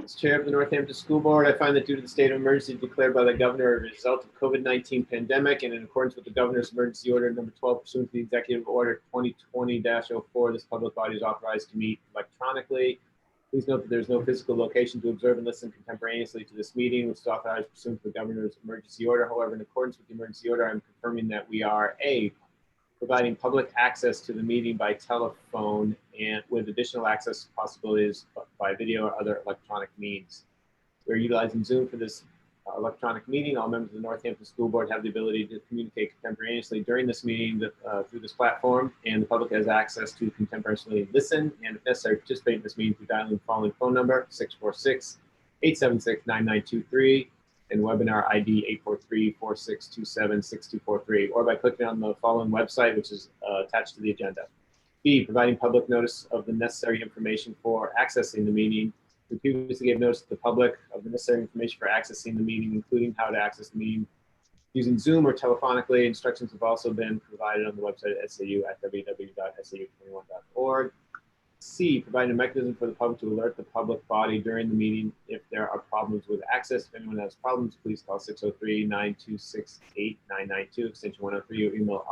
As chair of the Northampton School Board, I find that due to the state of emergency declared by the governor as a result of COVID-19 pandemic and in accordance with the governor's emergency order number 12 pursuant to the executive order 2020-04, this public body is authorized to meet electronically. Please note that there is no physical location to observe and listen contemporaneously to this meeting, which is authorized pursuant to the governor's emergency order. However, in accordance with the emergency order, I'm confirming that we are A, providing public access to the meeting by telephone and with additional access possibilities by video or other electronic means. We're utilizing Zoom for this electronic meeting. All members of the Northampton School Board have the ability to communicate contemporaneously during this meeting through this platform, and the public has access to contemporaneously listen and, if necessary, participate in this meeting through dialing the following phone number, 646-876-9923, and webinar ID 843-4627-6243, or by clicking on the following website, which is attached to the agenda. B, providing public notice of the necessary information for accessing the meeting. We previously gave notice to the public of the necessary information for accessing the meeting, including how to access the meeting using Zoom or telephonically. Instructions have also been provided on the website at SAU at www.sau21.org. C, providing a mechanism for the public to alert the public body during the meeting if there are problems with access. If anyone has problems, please call 603-926-8992, extension 103, or email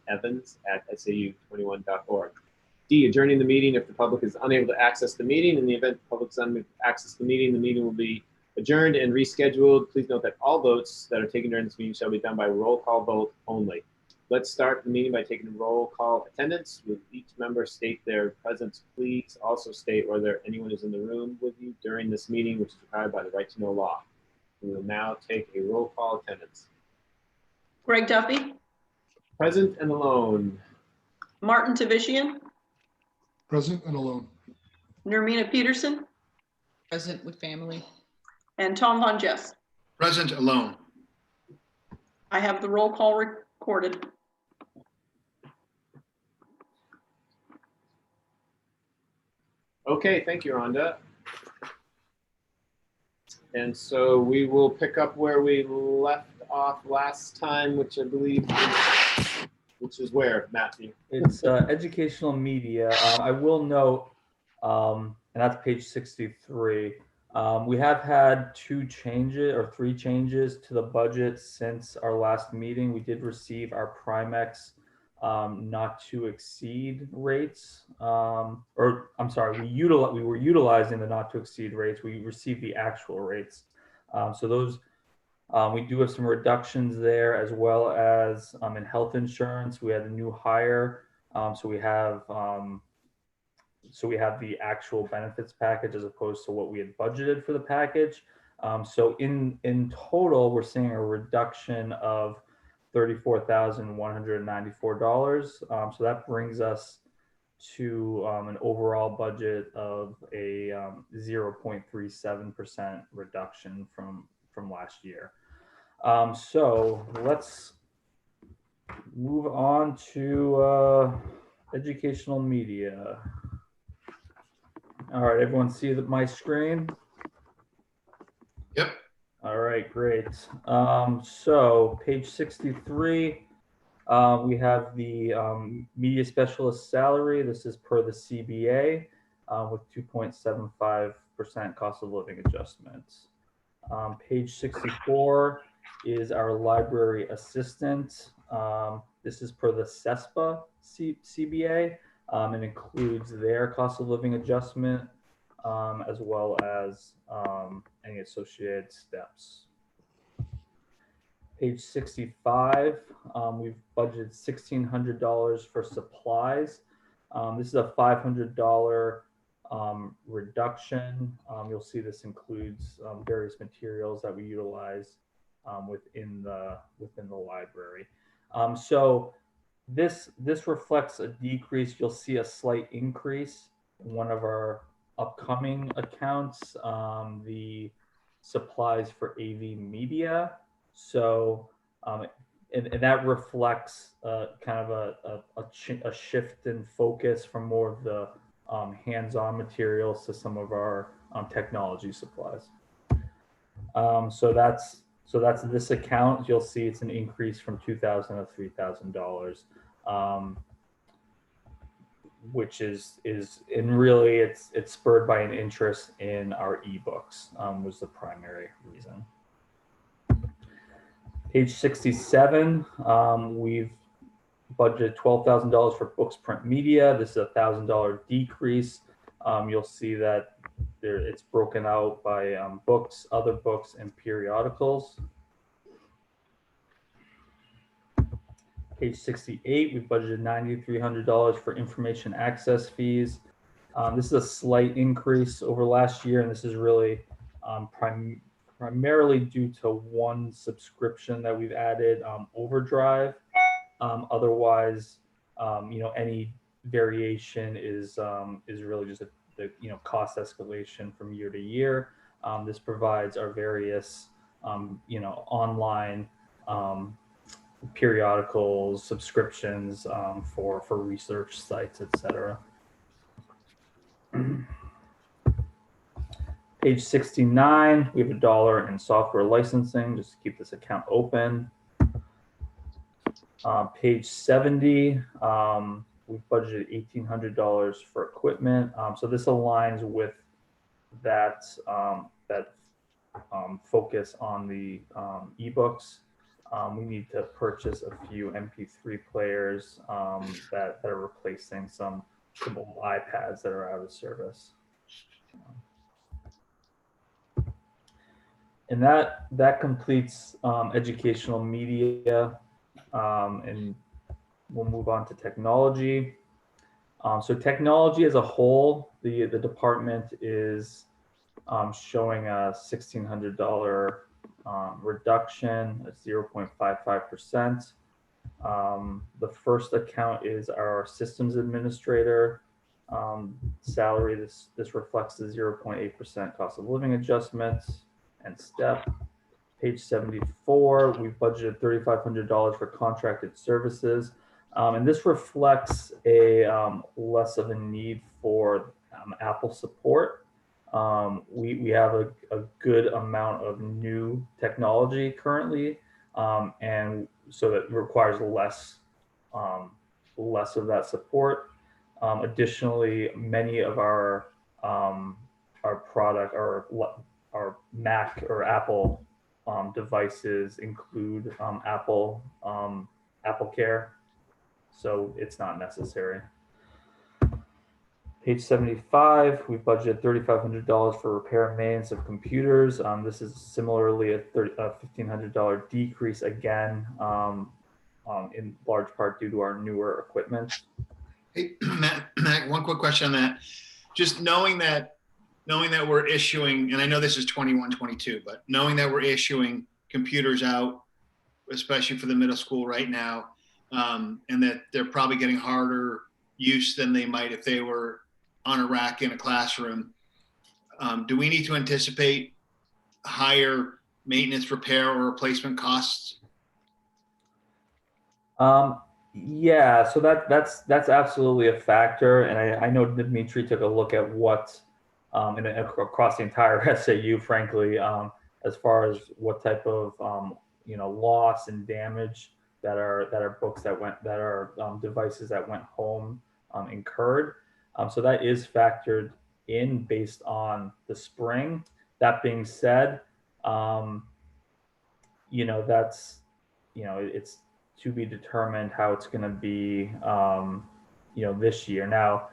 revans@sau21.org. D, adjourning the meeting if the public is unable to access the meeting. In the event the public is unable to access the meeting will be adjourned and rescheduled. Please note that all votes that are taken during this meeting shall be done by roll call vote only. Let's start the meeting by taking a roll call attendance. Will each member state their presence, please? Also state whether anyone is in the room with you during this meeting, which is required by the right to know law. We will now take a roll call attendance. Greg Duffy. Present and alone. Martin Tavishian. Present and alone. Nermina Peterson. Present with family. And Tom Von Jess. Present alone. I have the roll call recorded. Okay, thank you, Rhonda. And so we will pick up where we left off last time, which I believe is where, Matthew? It's educational media. I will note, and that's page 63. We have had 3 changes to the budget since our last meeting. We did receive our Primex not to exceed rates, or I'm sorry, we were utilizing the not to exceed rates. We received the actual rates. So those, we do have some reductions there, as well as in health insurance. We had a new hire, so we have the actual benefits package as opposed to what we had budgeted for the package. So in total, we're seeing a reduction of $34,194. So that brings us to an overall budget of a 0.37% reduction from last year. So let's move on to educational media. All right, everyone see my screen? Yep. All right, great. So page 63, we have the media specialist salary. This is per the CBA with 2.75% cost of living adjustments. Page 64 is our library assistant. This is per the CESPA CBA. It includes their cost of living adjustment, as well as any associated steps. Page 65, we've budgeted $1,600 for supplies. This is a $500 reduction. You'll see this includes various materials that we utilize within the library. So this reflects a decrease. You'll see a slight increase in one of our upcoming accounts, the supplies for AV media. So and that reflects kind of a shift in focus from more of the hands-on materials to some of our technology supplies. So that's this account. You'll see it's an increase from $2,000 to $3,000. which is and really it's spurred by an interest in our ebooks, was the primary reason. Page 67, we've budgeted $12,000 for books, print media. This is a $1,000 decrease. You'll see that it's broken out by books, other books, and periodicals. Page 68, we budgeted $9,300 for information access fees. This is a slight increase over last year, and this is really primarily due to one subscription that we've added, Overdrive. Otherwise, any variation is really just the cost escalation from year to year. This provides our various online periodicals, subscriptions for research sites, etc. Page 69, we have $1 in software licensing, just to keep this account open. Page 70, we've budgeted $1,800 for equipment. So this aligns with that focus on the ebooks. We need to purchase a few MP3 players that are replacing some old iPads that are out of service. And that completes educational media, and we'll move on to technology. So technology as a whole, the department is showing a $1,600 reduction at 0.55%. The first account is our systems administrator salary. This reflects the 0.8% cost of living adjustments and step. Page 74, we've budgeted $3,500 for contracted services. And this reflects a less of a need for Apple support. We have a good amount of new technology currently, and so that requires less of that support. Additionally, many of our product or our Mac or Apple devices include Apple Care, so it's not necessary. Page 75, we budgeted $3,500 for repair and maintenance of computers. This is similarly a $1,500 decrease again, in large part due to our newer equipment. Hey, Matt, one quick question on that. Just knowing that we're issuing, and I know this is 21, 22, but knowing that we're issuing computers out, especially for the middle school right now, and that they're probably getting harder use than they might if they were on a rack in a classroom. Do we need to anticipate higher maintenance, repair, or replacement costs? Yeah, so that's absolutely a factor, and I know Dimitri took a look at what and across the entire SAU, frankly, as far as what type of loss and damage that are books that are devices that went home incurred. So that is factored in based on the spring. That being said, it's to be determined how it's going to be, this year. Now,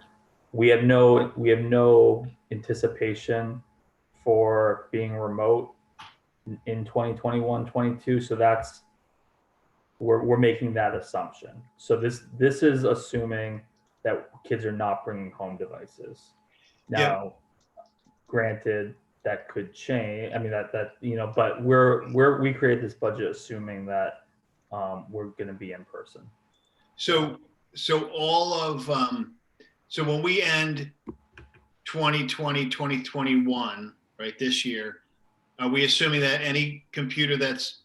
we have no anticipation for being remote in 2021, 22. So we're making that assumption. So this is assuming that kids are not bringing home devices. Now, granted, that could change. I mean, but we create this budget assuming that we're going to be in person. So all of so when we end 2020, 2021, right, this year, are we assuming that any computer that's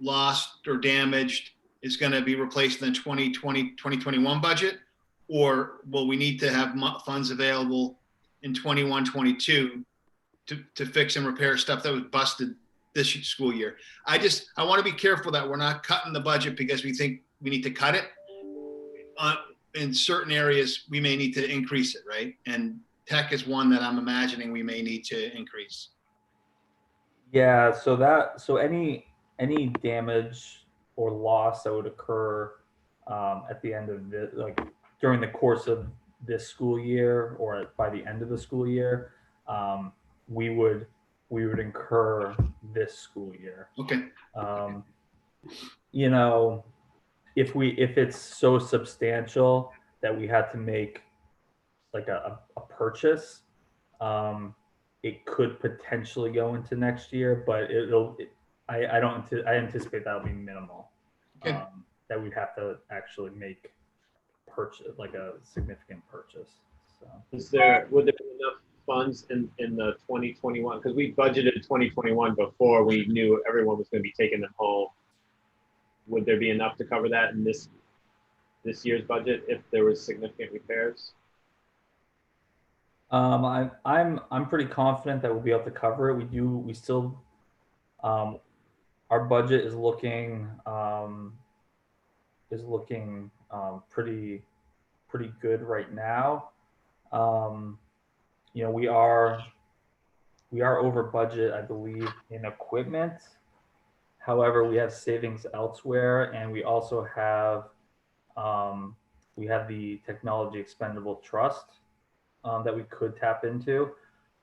lost or damaged is going to be replaced in the 2020, 2021 budget? Or will we need to have funds available in 21, 22 to fix and repair stuff that was busted this school year? I want to be careful that we're not cutting the budget because we think we need to cut it. in certain areas, we may need to increase it, right? And tech is one that I'm imagining we may need to increase. Yeah, so any damage or loss that would occur at the end of the like during the course of this school year or by the end of the school year, um, we would incur this school year. Okay. Um, you know, if it's so substantial that we had to make like a purchase, um, it could potentially go into next year, but I don't I anticipate that'll be minimal. Okay. That we'd have to actually make purchase like a significant purchase. So Would there be enough funds in the 2021? Because we budgeted 2021 before we knew everyone was going to be taking them home. Would there be enough to cover that in this year's budget if there was significant repairs? I'm pretty confident that we'll be able to cover it. We still our budget is looking pretty good right now. You know, we are over budget, I believe, in equipment. However, we have savings elsewhere, and we also have the technology expendable trust that we could tap into.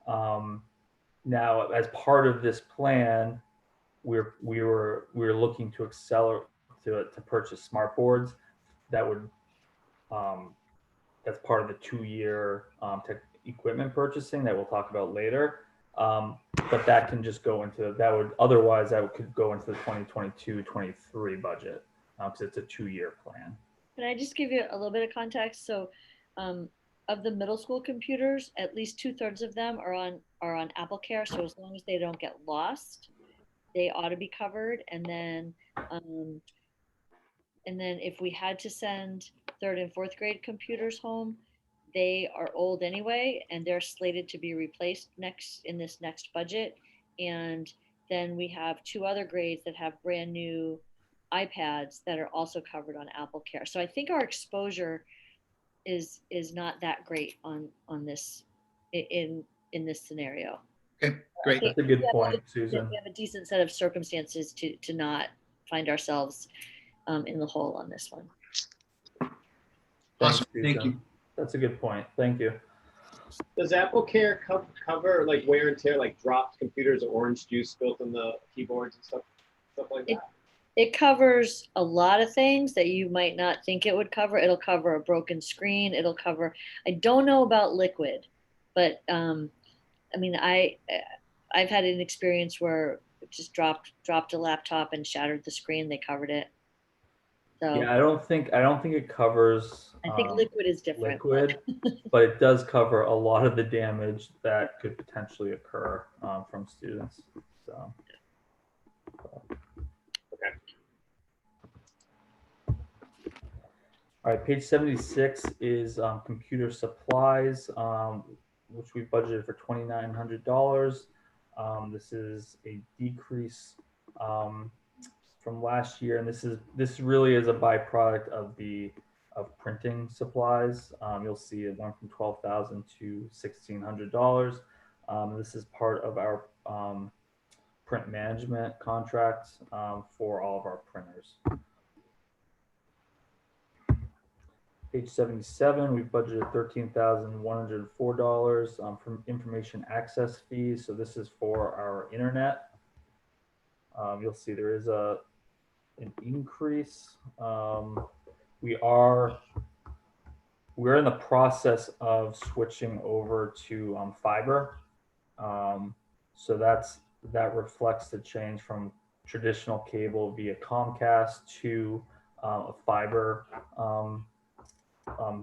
Now, as part of this plan, we were looking to accelerate to purchase smart boards that would that's part of the 2-year tech equipment purchasing that we'll talk about later. But that can just go into could go into the 2022-23 budget because it's a 2-year plan. Can I just give you a little bit of context? So, of the middle school computers, at least 2/3 of them are on Apple Care. So as long as they don't get lost, they ought to be covered. And then if we had to send 3rd and 4th grade computers home, they are old anyway, and they're slated to be replaced in this next budget. And then we have 2 other grades that have brand new iPads that are also covered on Apple Care. So I think our exposure is not that great on this in this scenario. Okay, great. That's a good point, Susan. We have a decent set of circumstances to not find ourselves in the hole on this one. Awesome. Thanks, Thank you. That's a good point. Thank you. Does Apple Care cover like wear and tear, like dropped computers or orange juice spilled on the keyboards and stuff like that? It covers a lot of things that you might not think it would cover. It'll cover a broken screen. It'll cover, I don't know about liquid, but I mean, I've had an experience where it just dropped a laptop and shattered the screen. They covered it. So Yeah, I don't think it covers. I think liquid is different. Liquid, but it does cover a lot of the damage that could potentially occur from students. So. Okay. All right, page 76 is computer supplies, which we budgeted for $2,900. This is a decrease from last year, and this really is a byproduct of printing supplies. You'll see it went from $12,000 to $1,600. This is part of our print management contracts for all of our printers. Page 77, we budgeted $13,104 from information access fees. So this is for our internet. You'll see there is an increase. We're in the process of switching over to fiber. So that reflects the change from traditional cable via Comcast to a fiber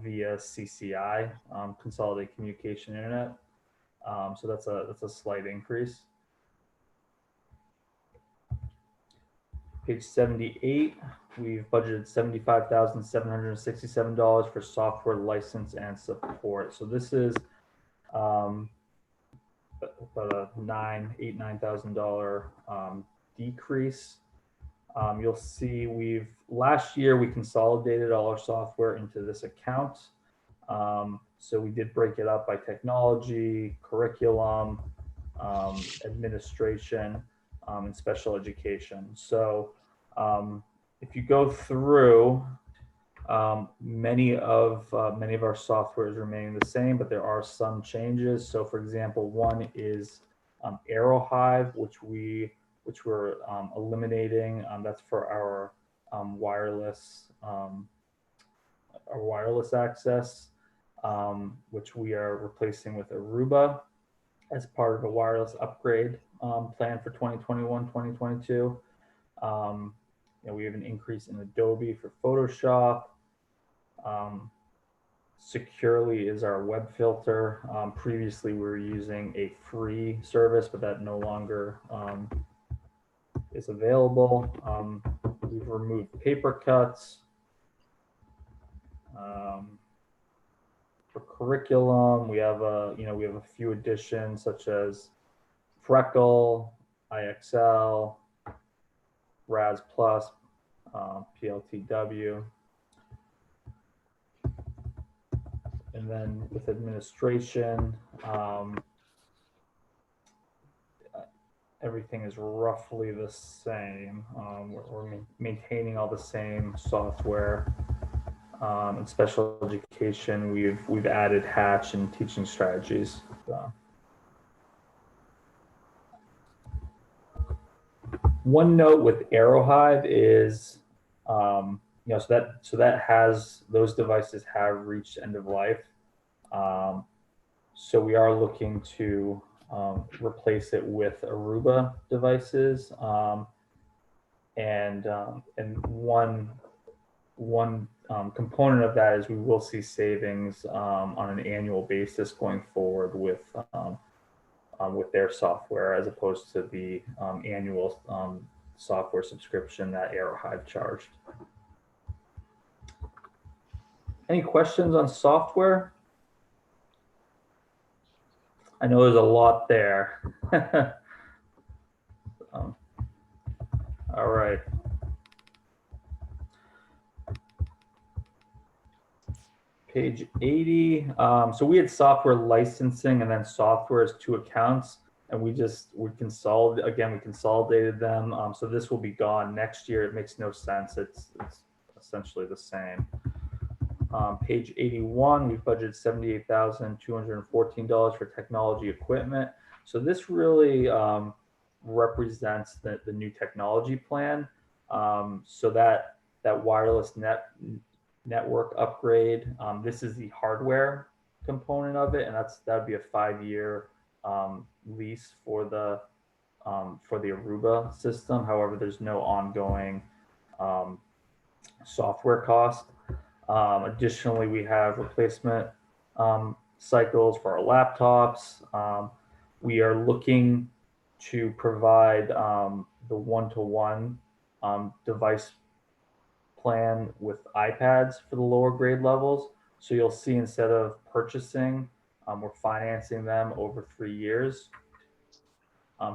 via CCI, Consolidated Communication Internet. So that's a slight increase. Page 78, we've budgeted $75,767 for software license and support. So this is about a $9,000 decrease. You'll see last year we consolidated all our software into this account. So we did break it up by technology, curriculum, administration, and special education. So if you go through, many of our software is remaining the same, but there are some changes. So for example, one is Arrowhive, which we're eliminating. That's for our wireless access, which we are replacing with Aruba as part of a wireless upgrade plan for 2021, 2022. We have an increase in Adobe for Photoshop. Securely is our web filter. Previously, we were using a free service, but that no longer is available. We've removed paper cuts. For curriculum, we have a few additions such as Freckle, IXL, RAS Plus, PLTW. And then with administration, everything is roughly the same. We're maintaining all the same software. In special education, we've added Hatch and teaching strategies. One note with Arrowhive is, so that has, those devices have reached end of life. So we are looking to replace it with Aruba devices, and one component of that is we will see savings on an annual basis going forward with their software, as opposed to the annual software subscription that Arrowhive charged. Any questions on software? I know there's a lot there. All right. Page 80. So we had software licensing and then software as two accounts, and we consolidated them. So this will be gone next year. It makes no sense. It's essentially the same. Page 81, we've budgeted $78,214 for technology equipment. So this really represents the new technology plan. So that wireless network upgrade, this is the hardware component of it, and that would be a 5-year lease for the Aruba system. However, there's no ongoing software cost. Additionally, we have replacement cycles for our laptops. We are looking to provide the one-to-one device plan with iPads for the lower grade levels. So you'll see, instead of purchasing, we're financing them over 3 years.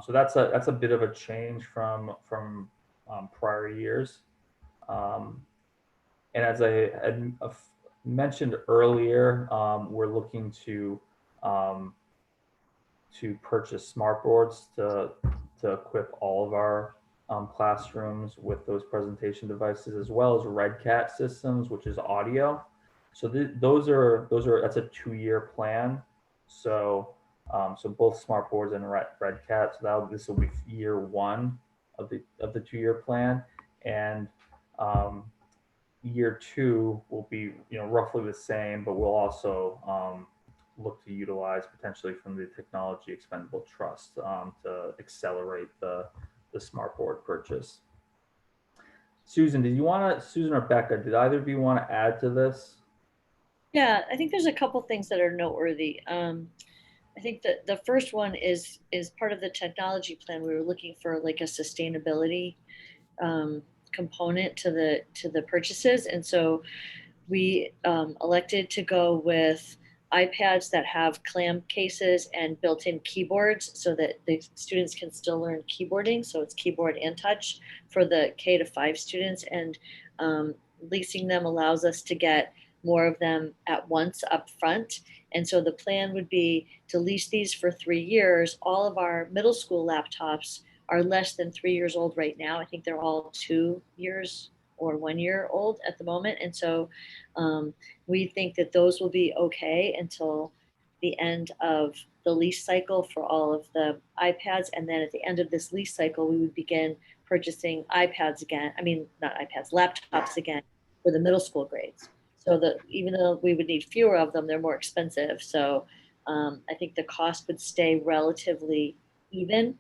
So that's a bit of a change from prior years. And as I had mentioned earlier, we're looking to purchase smart boards to equip all of our classrooms with those presentation devices, as well as RedCat systems, which is audio. So that's a 2-year plan. So both smart boards and RedCat. So this will be year 1 of the 2-year plan, and year 2 will be roughly the same, but we'll also look to utilize potentially from the Technology Expendable Trust to accelerate the smart board purchase. Susan, Susan or Becca, did either of you want to add to this? Yeah, I think there's a couple things that are noteworthy. I think that the first one is part of the technology plan. We were looking for like a sustainability component to the purchases, and so we elected to go with iPads that have clam cases and built-in keyboards so that the students can still learn keyboarding. So it's keyboard and touch for the K to 5 students. And leasing them allows us to get more of them at once up front. And so the plan would be to lease these for 3 years. All of our middle school laptops are less than 3 years old right now. I think they're all 2 years or 1 year old at the moment. And so we think that those will be okay until the end of the lease cycle for all of the iPads. And then at the end of this lease cycle, we would begin purchasing iPads again. I mean, not iPads, laptops again for the middle school grades. So that even though we would need fewer of them, they're more expensive. So I think the cost would stay relatively even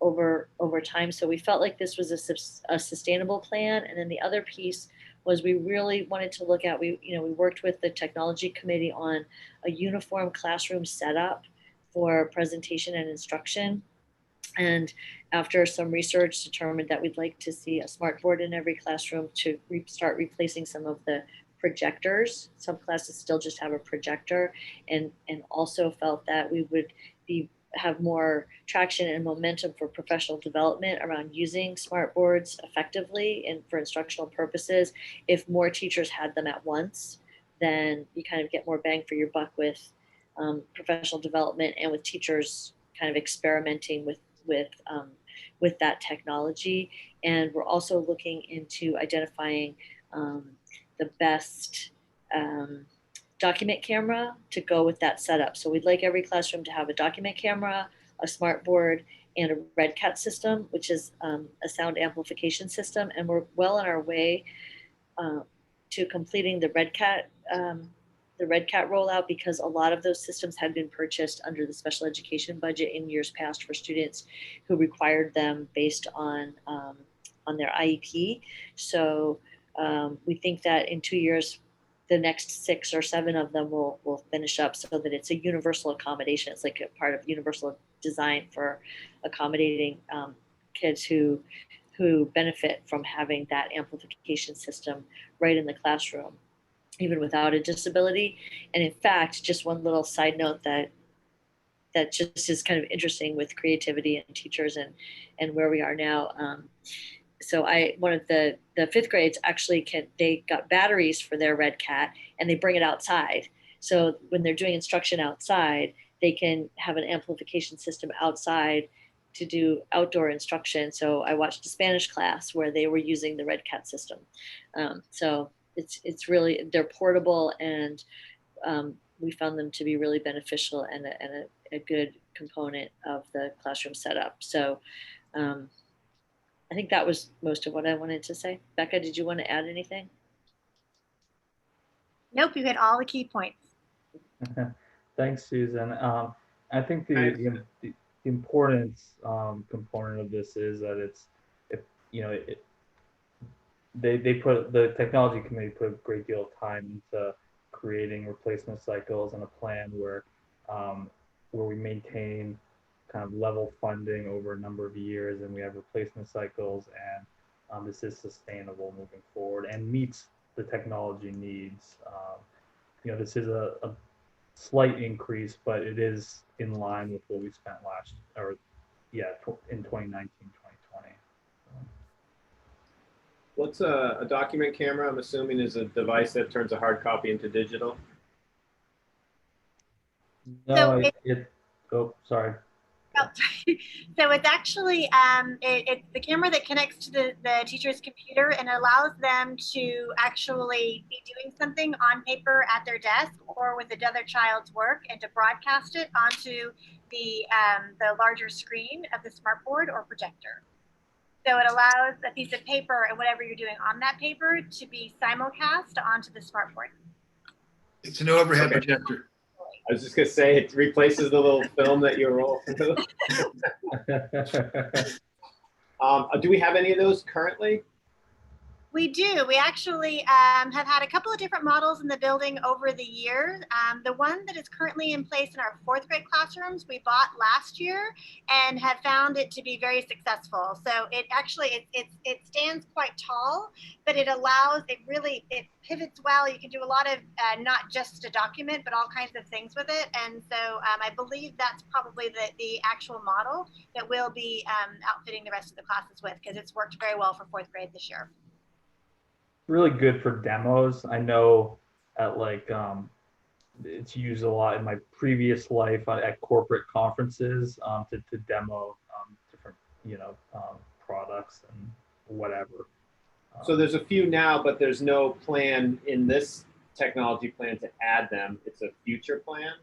over time. So we felt like this was a sustainable plan. And then the other piece was we really wanted to look at, we worked with the technology committee on a uniform classroom setup for presentation and instruction. And after some research determined that we'd like to see a smart board in every classroom to start replacing some of the projectors. Some classes still just have a projector, and also felt that we would have more traction and momentum for professional development around using smart boards effectively and for instructional purposes. If more teachers had them at once, then you kind of get more bang for your buck with professional development and with teachers kind of experimenting with that technology. And we're also looking into identifying the best document camera to go with that setup. So we'd like every classroom to have a document camera, a smart board, and a Red Cat system, which is a sound amplification system. And we're well on our way to completing the Red Cat rollout, because a lot of those systems had been purchased under the special education budget in years past for students who required them based on their IEP. So we think that in 2 years, the next 6 or 7 of them will finish up so that it's a universal accommodation. It's like a part of universal design for accommodating kids who benefit from having that amplification system right in the classroom, even without a disability. And in fact, just one little side note that just is kind of interesting with creativity and teachers and where we are now. So one of the 5th grades actually they got batteries for their Red Cat and they bring it outside. So when they're doing instruction outside, they can have an amplification system outside to do outdoor instruction. So I watched a Spanish class where they were using the Red Cat system. So it's really, they're portable, and we found them to be really beneficial and a good component of the classroom setup. So I think that was most of what I wanted to say. Becca, did you want to add anything? Nope, you hit all the key points. Thanks, Susan. I think the importance component of this is that the technology committee put a great deal of time into creating replacement cycles and a plan where we maintain kind of level funding over a number of years, and we have replacement cycles, and this is sustainable moving forward and meets the technology needs. This is a slight increase, but it is in line with what we spent in 2019, 2020. What's a document camera? I'm assuming is a device that turns a hard copy into digital. No, sorry. Oh, so it's actually it's the camera that connects to the teacher's computer and allows them to actually be doing something on paper at their desk or with another child's work, and to broadcast it onto the larger screen of the smartboard or projector. So it allows a piece of paper and whatever you're doing on that paper to be simulcast onto the smartboard. It's an overhead projector. I was just gonna say it replaces the little film that you roll through. Do we have any of those currently? We do. We actually have had a couple of different models in the building over the years. The one that is currently in place in our fourth grade classrooms, we bought last year and have found it to be very successful. So it actually, it stands quite tall, but it allows, it pivots well. You can do a lot of, not just a document, but all kinds of things with it. And so I believe that's probably the actual model that we'll be outfitting the rest of the classes with, because it's worked very well for fourth grade this year. Really good for demos. I know at it's used a lot in my previous life at corporate conferences to demo different products and whatever. So there's a few now, but there's no plan in this technology plan to add them. It's a future plan.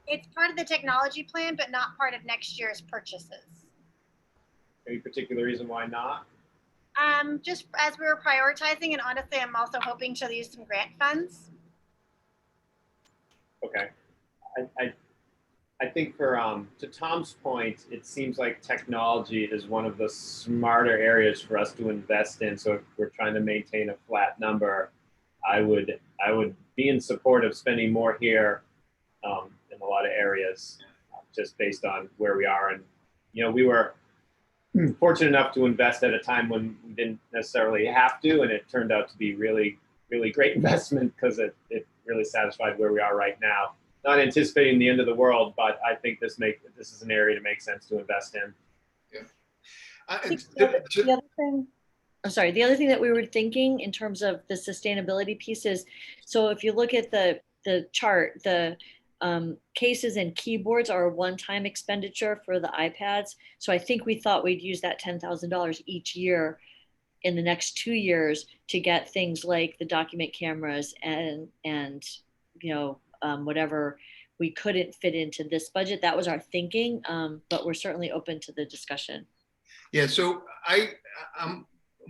It's part of the technology plan, but not part of next year's purchases. Any particular reason why not? Just as we were prioritizing, and honestly, I'm also hoping to use some grant funds. Okay. I think to Tom's point, it seems like technology is one of the smarter areas for us to invest in. So if we're trying to maintain a flat number, I would be in support of spending more here in a lot of areas, just based on where we are. And we were fortunate enough to invest at a time when we didn't necessarily have to, and it turned out to be really, really great investment because it really satisfied where we are right now. Not anticipating the end of the world, but I think this is an area to make sense to invest in. The other thing, I'm sorry, the other thing that we were thinking in terms of the sustainability piece is, so if you look at the chart, the cases and keyboards are a one-time expenditure for the iPads. So I think we thought we'd use that $10,000 each year in the next 2 years to get things like the document cameras and whatever we couldn't fit into this budget. That was our thinking, but we're certainly open to the discussion. Yeah, so I'm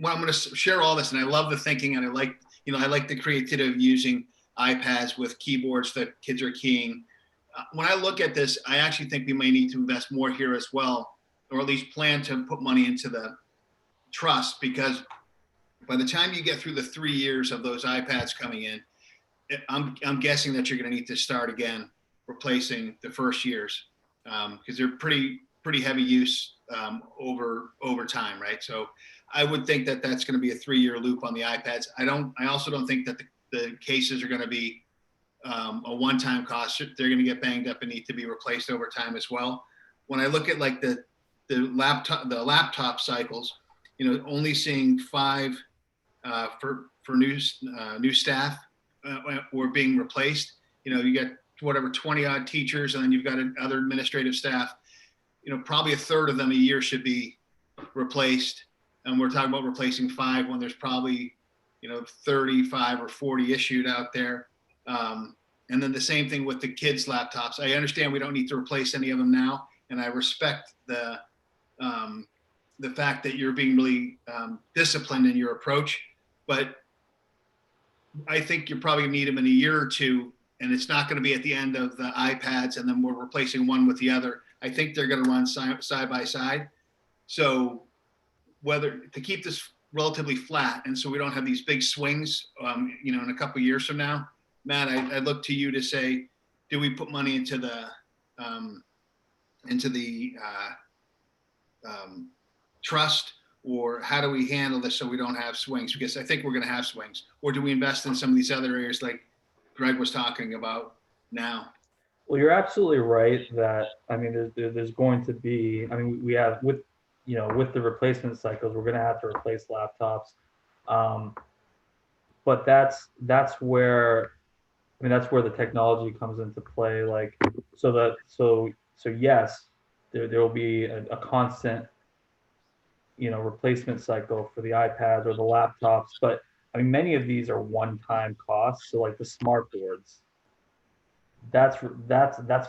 going to share all this, and I love the thinking, and I like the creativity of using iPads with keyboards that kids are keying. When I look at this, I actually think we may need to invest more here as well, or at least plan to put money into the trust, because by the time you get through the 3 years of those iPads coming in, I'm guessing that you're going to need to start again replacing the first years, because they're pretty heavy use over time, right? So I would think that that's going to be a 3-year loop on the iPads. I also don't think that the cases are going to be a one-time cost. They're going to get banged up and need to be replaced over time as well. When I look at like the laptop cycles, only seeing 5 for new staff were being replaced. You get whatever 20 odd teachers, and then you've got other administrative staff. Probably a third of them a year should be replaced, and we're talking about replacing 5 when there's probably 35 or 40 issued out there. And then the same thing with the kids' laptops. I understand we don't need to replace any of them now, and I respect the fact that you're being really disciplined in your approach, but I think you probably need them in a year or two, and it's not going to be at the end of the iPads and then we're replacing one with the other. I think they're going to run side by side. So whether to keep this relatively flat, and so we don't have these big swings, in a couple of years from now, Matt, I look to you to say, do we put money into the trust, or how do we handle this so we don't have swings? Because I think we're going to have swings. Or do we invest in some of these other areas like Greg was talking about now? Well, you're absolutely right that, there's going to be, we have with the replacement cycles, we're going to have to replace laptops. But that's where the technology comes into play. Like, so yes, there will be a constant, replacement cycle for the iPads or the laptops, but many of these are one-time costs. So like the smart boards, that's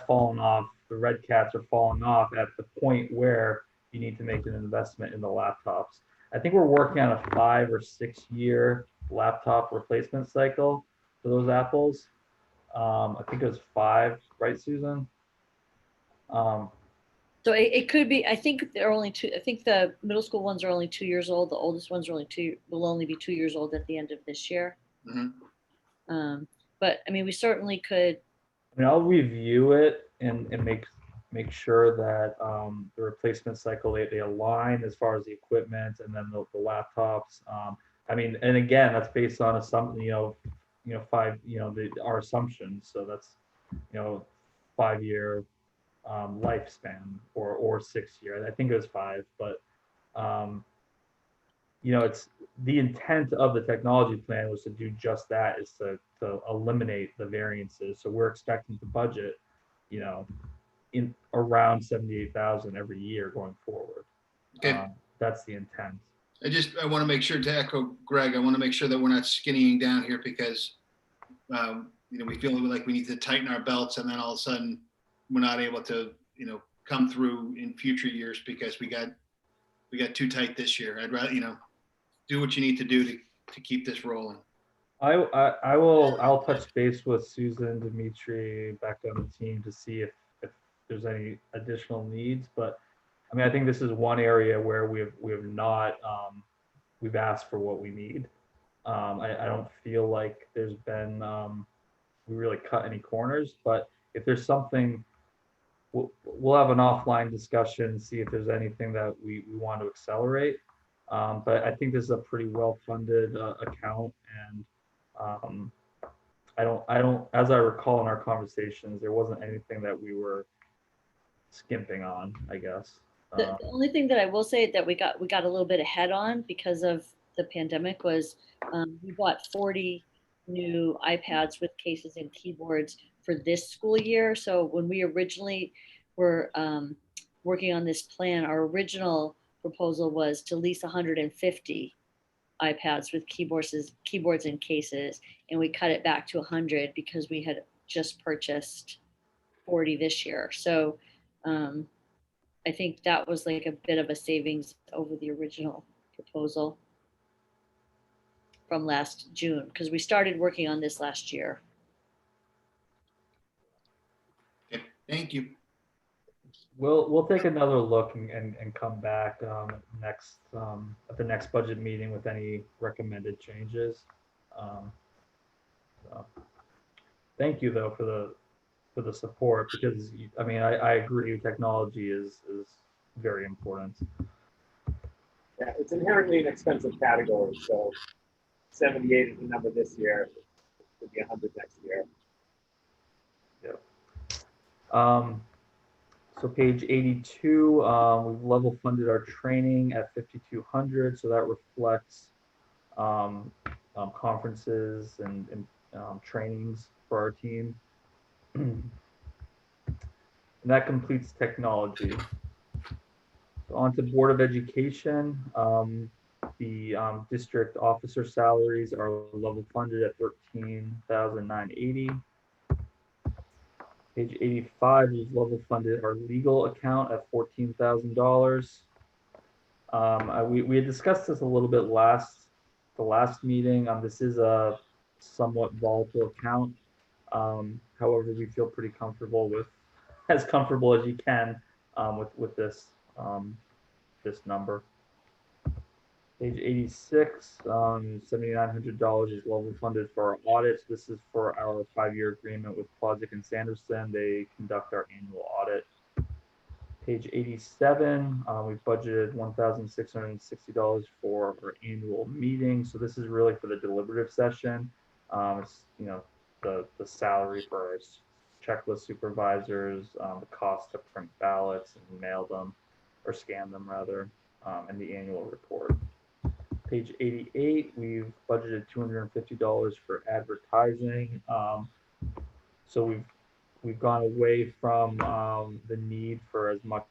fallen off. The red cats are falling off at the point where you need to make an investment in the laptops. I think we're working on a 5 or 6 year laptop replacement cycle for those Apples. I think it was 5, right, Susan? So it could be, I think they're only two, I think the middle school ones are only 2 years old. The oldest ones are will only be 2 years old at the end of this year. Mhm. But I mean, we certainly could, I mean, I'll review it and make sure that the replacement cycle they align as far as the equipment and then the laptops. I mean, and again, that's based on five, our assumptions. So that's 5 year lifespan or 6 year. I think it was 5, but it's the intent of the technology plan was to do just that, is to eliminate the variances. So we're expecting to budget, in around 78,000 every year going forward. Okay. That's the intent. I want to make sure, to echo Greg, I want to make sure that we're not skinnying down here because, we feel like we need to tighten our belts, and then all of a sudden we're not able to, come through in future years because we got too tight this year. I'd rather, do what you need to do to keep this rolling. I'll touch base with Susan, Dimitri, back on the team to see if there's any additional needs. But I mean, I think this is one area where we have not we've asked for what we need. I don't feel like there's been we really cut any corners, but if there's something, we'll have an offline discussion, see if there's anything that we want to accelerate. But I think this is a pretty well-funded account, and I don't, as I recall in our conversations, there wasn't anything that we were skimping on, I guess. the only thing that I will say that we got a little bit ahead on because of the pandemic was we bought 40 new iPads with cases and keyboards for this school year. So when we originally were working on this plan, our original proposal was to lease 150 iPads with keyboards and cases, and we cut it back to 100 because we had just purchased 40 this year. So I think that was like a bit of a savings over the original proposal from last June, because we started working on this last year. Okay. Thank you. We'll take another look and come back next at the next budget meeting with any recommended changes. So thank you though for the support, because I mean I agree, technology is very important. Yeah, it's inherently an expensive category, so 78 is the number this year. It could be 100 next year. Yeah. So page 82, we've level funded our training at 5,200, so that reflects conferences and trainings for our team. And that completes technology. So on to Board of Education. The district officer salaries are level funded at $13,980. Page 85, we've level funded our legal account at $14,000. We had discussed this a little bit the last meeting. This is a somewhat volatile account. However, we feel pretty comfortable with, as comfortable as you can, with this this number. Page 86, $7,900 is level funded for our audits. This is for our 5-year agreement with Plodzik and Sanderson. They conduct our annual audit. Page 87, we budgeted $1,660 for our annual meeting. So this is really for the deliberative session. It's the salary for our checklist supervisors, the cost to print ballots and mail them, or scan them rather, and the annual report. Page 88, we've budgeted $250 for advertising. So we've gone away from the need for as much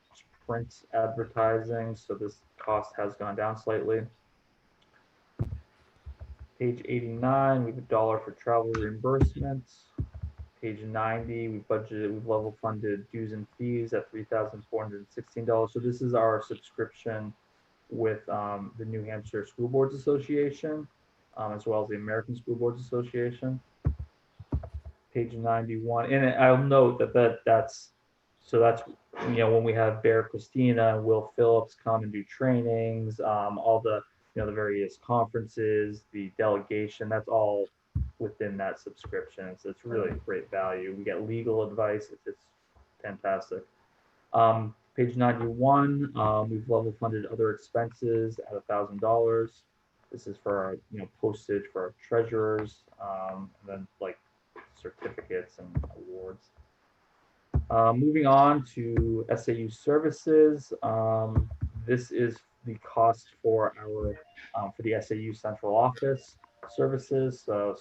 print advertising, so this cost has gone down slightly. Page 89, we have $1 for travel reimbursements. Page 90, we've level funded dues and fees at $3,416. So this is our subscription with the New Hampshire School Boards Association, as well as the American School Boards Association. Page 91, and I'll note that's So that's, when we have Bear Christina and Will Phillips come and do trainings, all the, the various conferences, the delegation, that's all within that subscription. So it's really great value. We get legal advice. It's fantastic. Page 91, we've level funded other expenses at $1,000. This is for our, postage for our treasurers, and then like certificates and awards. Moving on to SAU services. This is the cost for our for the SAU central office services. So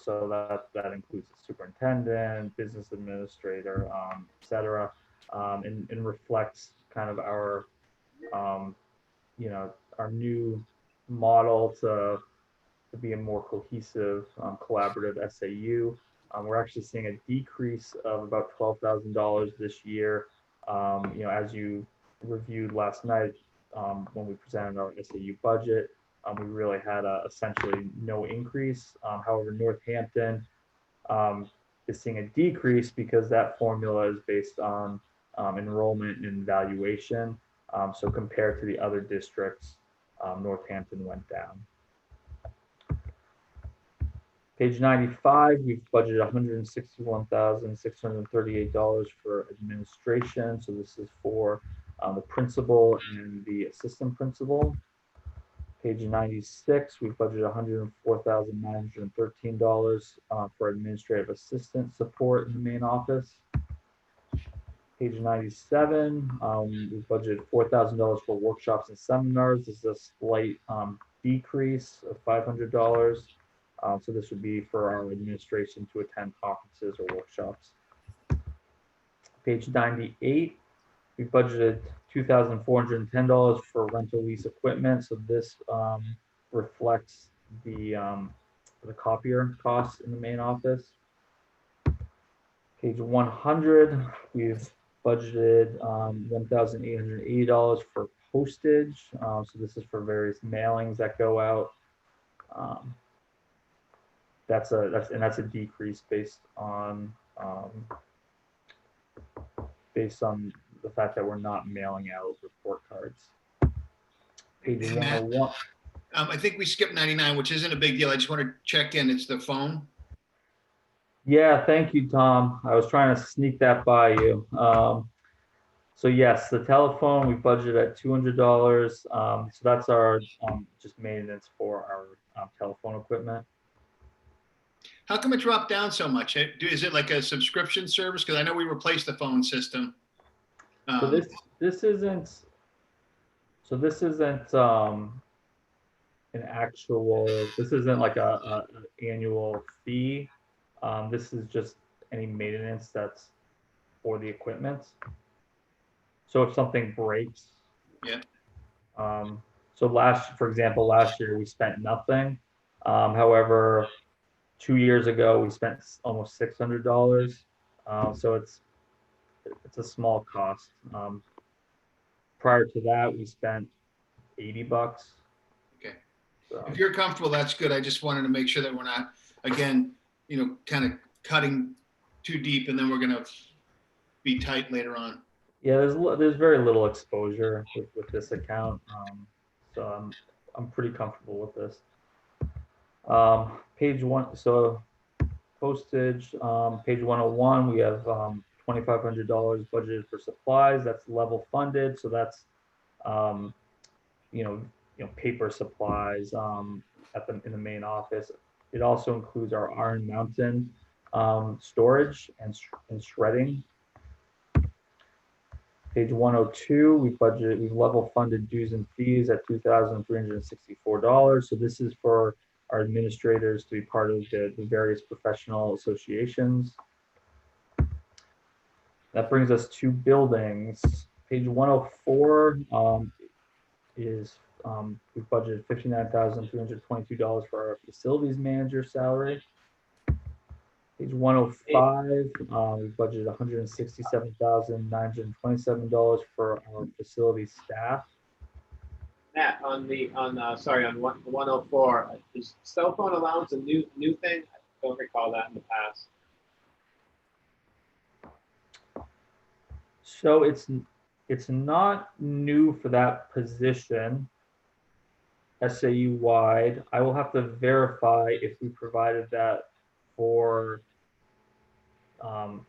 that includes the superintendent, business administrator, et cetera, and reflects kind of our our new model to be a more cohesive, collaborative SAU. We're actually seeing a decrease of about $12,000 this year. As you reviewed last night when we presented our SAU budget, we really had essentially no increase. However, Northampton is seeing a decrease because that formula is based on enrollment and valuation. So compared to the other districts, Northampton went down. Page 95, we've budgeted $161,638 for administration. So this is for the principal and the assistant principal. Page 96, we've budgeted $104,913 for administrative assistant support in the main office. Page 97, we've budgeted $4,000 for workshops and seminars. This is a slight decrease of $500. So this would be for our administration to attend conferences or workshops. Page 98, we budgeted $2,410 for rental lease equipment. So this reflects the copier costs in the main office. Page 100, we've budgeted $1,880 for postage. So this is for various mailings that go out. That's a decrease based on the fact that we're not mailing out report cards. Page 101. I think we skipped 99, which isn't a big deal. I just want to check in. It's the phone. Yeah, thank you, Tom. I was trying to sneak that by you. So yes, the telephone we budgeted at $200. So that's our just maintenance for our telephone equipment. How come it dropped down so much? Is it like a subscription service? Because I know we replaced the phone system. So this isn't an actual. This isn't like a annual fee. This is just any maintenance that's for the equipment. So if something breaks. Yeah. So for example, last year we spent nothing. However, 2 years ago we spent almost $600. So it's a small cost. Prior to that, we spent $80. Okay. So. If you're comfortable, that's good. I just wanted to make sure that we're not, again, kind of cutting too deep, and then we're going to be tight later on. Yeah, there's very little exposure with this account, so I'm pretty comfortable with this. Page 1, so postage. Page 101, we have $2,500 budgeted for supplies. That's level funded, so that's paper supplies in the main office. It also includes our Iron Mountain storage and shredding. Page 102, we've level funded dues and fees at $2,364. So this is for our administrators to be part of the various professional associations. That brings us to buildings. Page 104 is we've budgeted $59,322 for our facilities manager salary. Page 105, we budgeted $167,927 for our facility staff. Matt, on 104, is cell phone allowance a new thing? I don't recall that in the past. So it's not new for that position, SAU wide. I will have to verify if we provided that for um,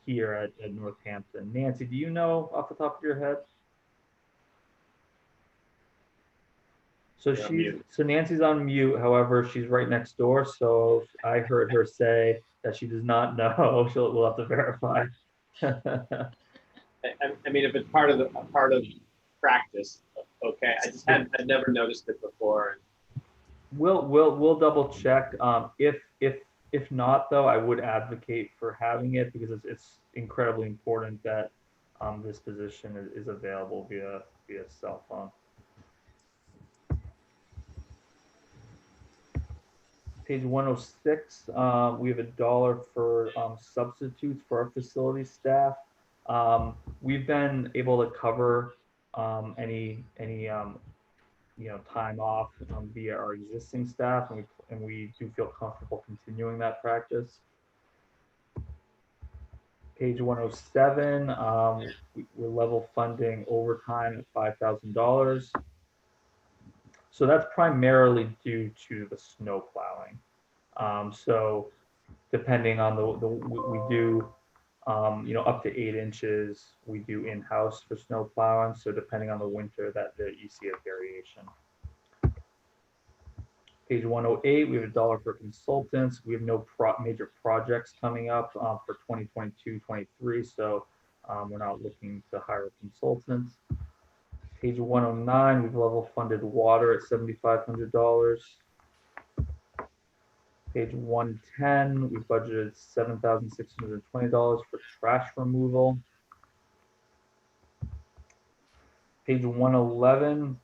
here at Northampton. Nancy, do you know off the top of your head? So You're on mute. so Nancy's on mute. However, she's right next door. So I heard her say that she does not know. We'll have to verify. I mean, if it's part of practice, okay. I'd never noticed it before. We'll double check. If not though, I would advocate for having it because it's incredibly important that this position is available via cell phone. Page 106, we have $1 for substitutes for our facility staff. We've been able to cover any time off via our existing staff, and we do feel comfortable continuing that practice. Page 107, we're level funding overtime at $5,000. So that's primarily due to the snow plowing. So depending on we do up to 8 inches we do in-house for snow plowing. So depending on the winter that you see a variation. Page 108, we have $1 for consultants. We have no major projects coming up for 2022-23, so we're not looking to hire consultants. Page 109, we've level funded water at $7,500. Page 110, we budgeted $7,620 for trash removal. Page 111,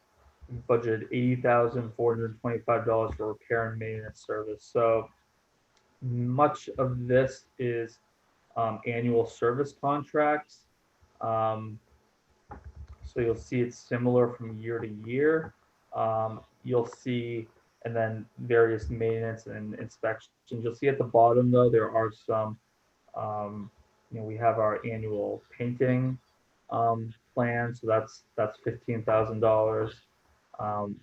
we budgeted $80,425 for repair and maintenance service. So much of this is annual service contracts. So you'll see it's similar from year to year. You'll see, and then various maintenance and inspections. You'll see at the bottom though, there are some, we have our annual painting plan. So that's $15,000. And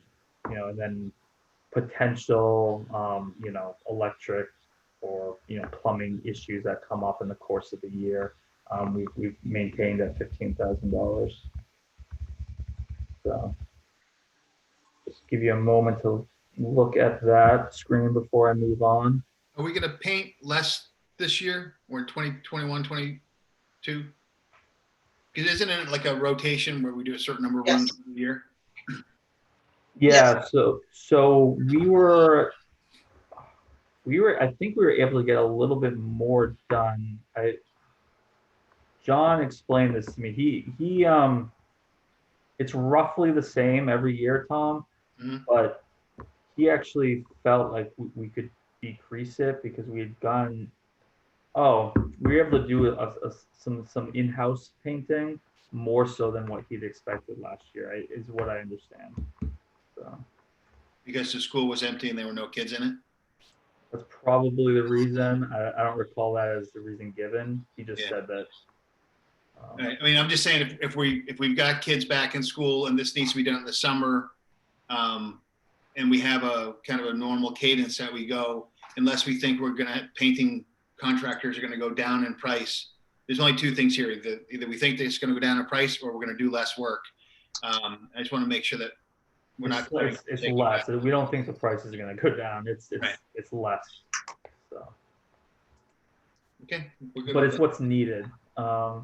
then potential, electric or, plumbing issues that come up in the course of the year. We've maintained at $15,000. So just give you a moment to look at that screen before I move on. Are we going to paint less this year or 2021, 22? Because isn't it like a rotation where we do a certain number of runs a year? Yeah. So we were, I think we were able to get a little bit more done. John explained this to me. He it's roughly the same every year, Tom, but he actually felt like we could decrease it because we had gone, we were able to do some in-house painting more so than what he'd expected last year, is what I understand. So because the school was empty and there were no kids in it? That's probably the reason. I don't recall that as the reason given. He just said that. I mean, I'm just saying if we've got kids back in school and this needs to be done in the summer, and we have a kind of a normal cadence that we go, unless we think we're going to painting contractors are going to go down in price. There's only two things here: either we think that it's going to go down in price, or we're going to do less work. I just want to make sure that we're not. It's less. We don't think the price is going to go down. It's less. So. Okay. We're good but with it's that. What's needed. So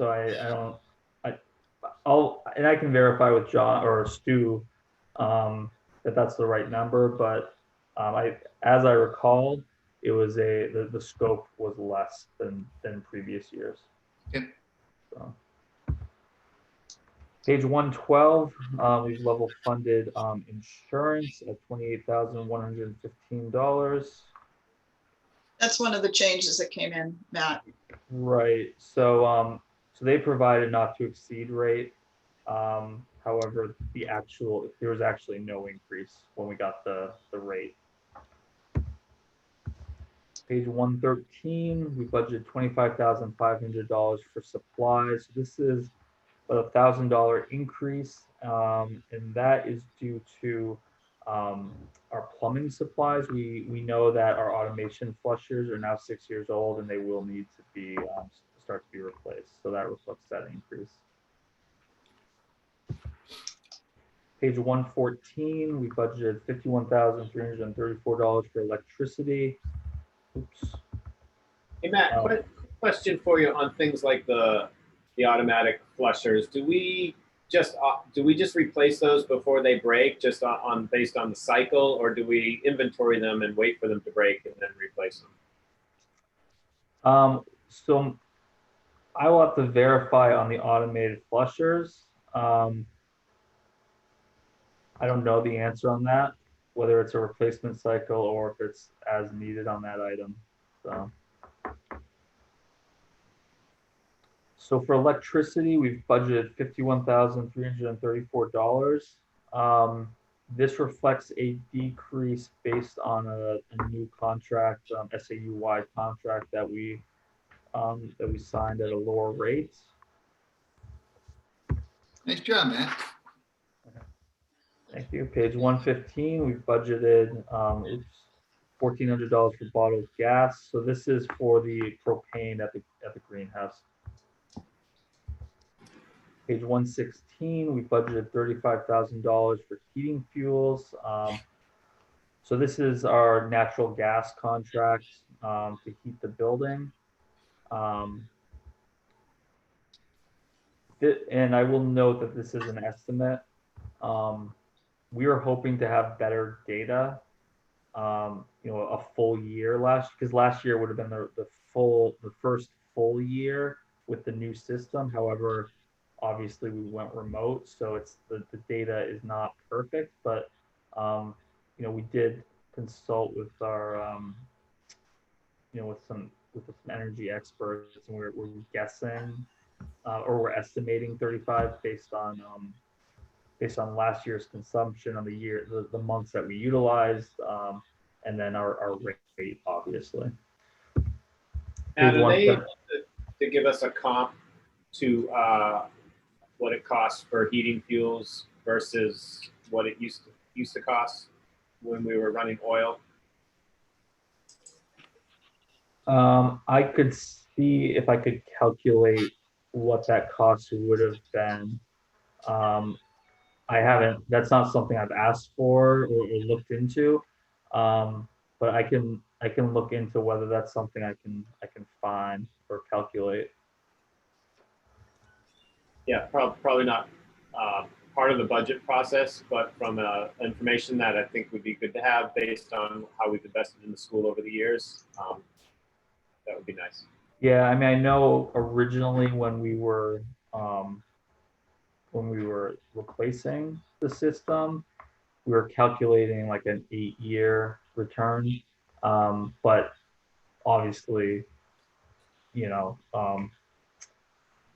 I can verify with John or Stu that that's the right number, but as I recall, it was the scope was less than previous years. Okay. So. Page 112, we've level funded insurance at $28,115. That's one of the changes that came in, Matt. Right. So they provided not to exceed rate. However, there was actually no increase when we got the rate. Page 113, we budgeted $25,500 for supplies. So this is a $1,000 increase, and that is due to our plumbing supplies. We know that our automation flushers are now 6 years old, and they will need to be start to be replaced. So that reflects that increase. Page 114, we budgeted $51,334 for electricity. Oops. Hey, Matt, question for you on things like the automatic flushers. Do we just replace those before they break, just based on the cycle, or do we inventory them and wait for them to break and then replace them? So I will have to verify on the automated flushers. I don't know the answer on that, whether it's a replacement cycle or if it's as needed on that item. So for electricity, we've budgeted $51,334. This reflects a decrease based on a new contract, SAU-wide contract that we signed at a lower rate. Nice job, Matt. Thank you. Page 115, we've budgeted $1,400 for bottled gas. So this is for the propane at the greenhouse. Page 116, we budgeted $35,000 for heating fuels. So this is our natural gas contract to heat the building. And I will note that this is an estimate. We were hoping to have better data, a full year because last year would have been the first full year with the new system. However, obviously we went remote, so it's the data is not perfect, but we did consult with our with some energy experts, and we're guessing or we're estimating 35 based on last year's consumption on the months that we utilized, and then our rate, obviously. And are they able to give us a comp to what it costs for heating fuels versus what it used to cost when we were running oil? I could see if I could calculate what that cost would have been. I haven't. That's not something I've asked for or looked into, but I can look into whether that's something I can find or calculate. Yeah, probably not part of the budget process, but from information that I think would be good to have based on how we've invested in the school over the years. That would be nice. Yeah, I mean, I know originally when we were replacing the system, we were calculating like an 8-year return, but obviously,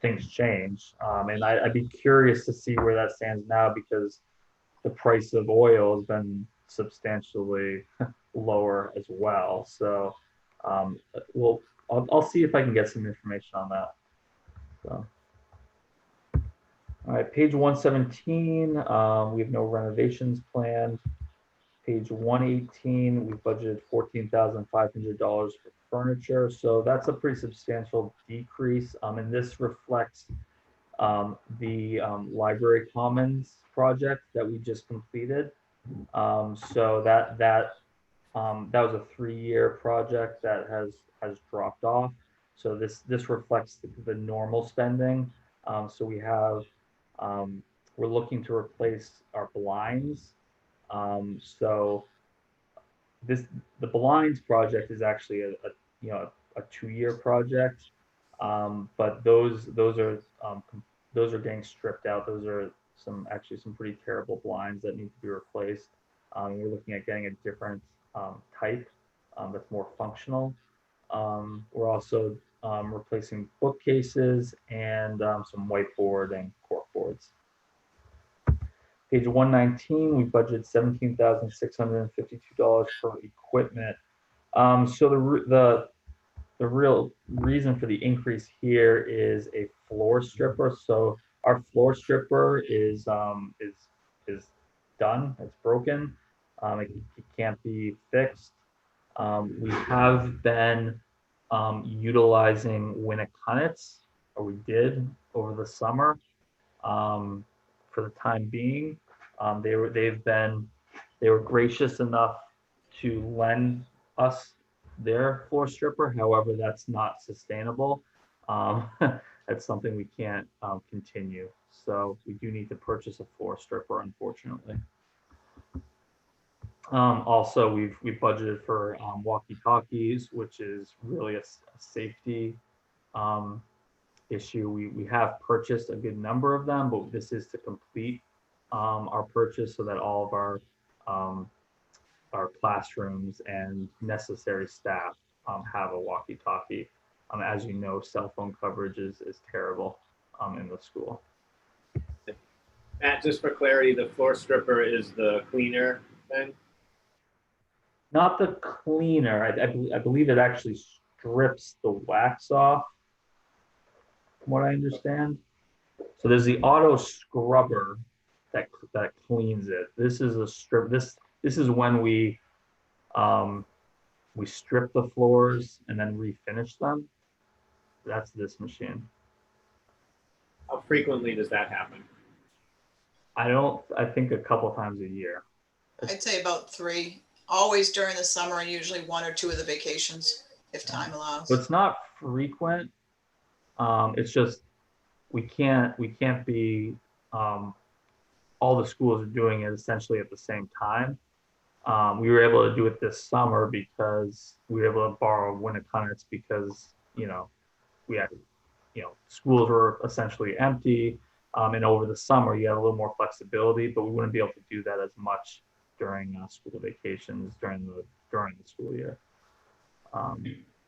things change, and I'd be curious to see where that stands now because the price of oil has been substantially lower as well. So, I'll see if I can get some information on that. So. All right, page 117, we have no renovations planned. Page 118, we budgeted $14,500 for furniture. So that's a pretty substantial decrease. And this reflects the library commons project that we just completed. So that was a 3-year project that has dropped off. So this reflects the normal spending. So we have we're looking to replace our blinds. So the blinds project is actually a 2-year project, but those are getting stripped out. Those are some pretty terrible blinds that need to be replaced. We're looking at getting a different type that's more functional. We're also replacing bookcases and some whiteboard and corkboards. Page 119, we budgeted $17,652 for equipment. So the real reason for the increase here is a floor stripper. So our floor stripper is done. It's broken. It can't be fixed. We have been utilizing Winnicott, or we did over the summer. For the time being, they were gracious enough to lend us their floor stripper. However, that's not sustainable. That's something we can't continue. So we do need to purchase a floor stripper, unfortunately. Also, we've budgeted for walkie-talkies, which is really a safety issue. We have purchased a good number of them, but this is to complete our purchase so that all of our classrooms and necessary staff have a walkie-talkie. As you know, cell phone coverage is terrible in the school. Matt, just for clarity, the floor stripper is the cleaner thing? Not the cleaner. I believe it actually strips the wax off, from what I understand. So there's the auto scrubber that cleans it. This is a strip. This is when we strip the floors and then refinish them. That's this machine. How frequently does that happen? I think a couple times a year. I'd say about 3, always during the summer and usually 1 or 2 of the vacations, if time allows. So it's not frequent. It's just we can't be all the schools are doing it essentially at the same time. We were able to do it this summer because we were able to borrow Winnicott because we had schools were essentially empty, and over the summer you had a little more flexibility, but we wouldn't be able to do that as much during school vacations during the school year.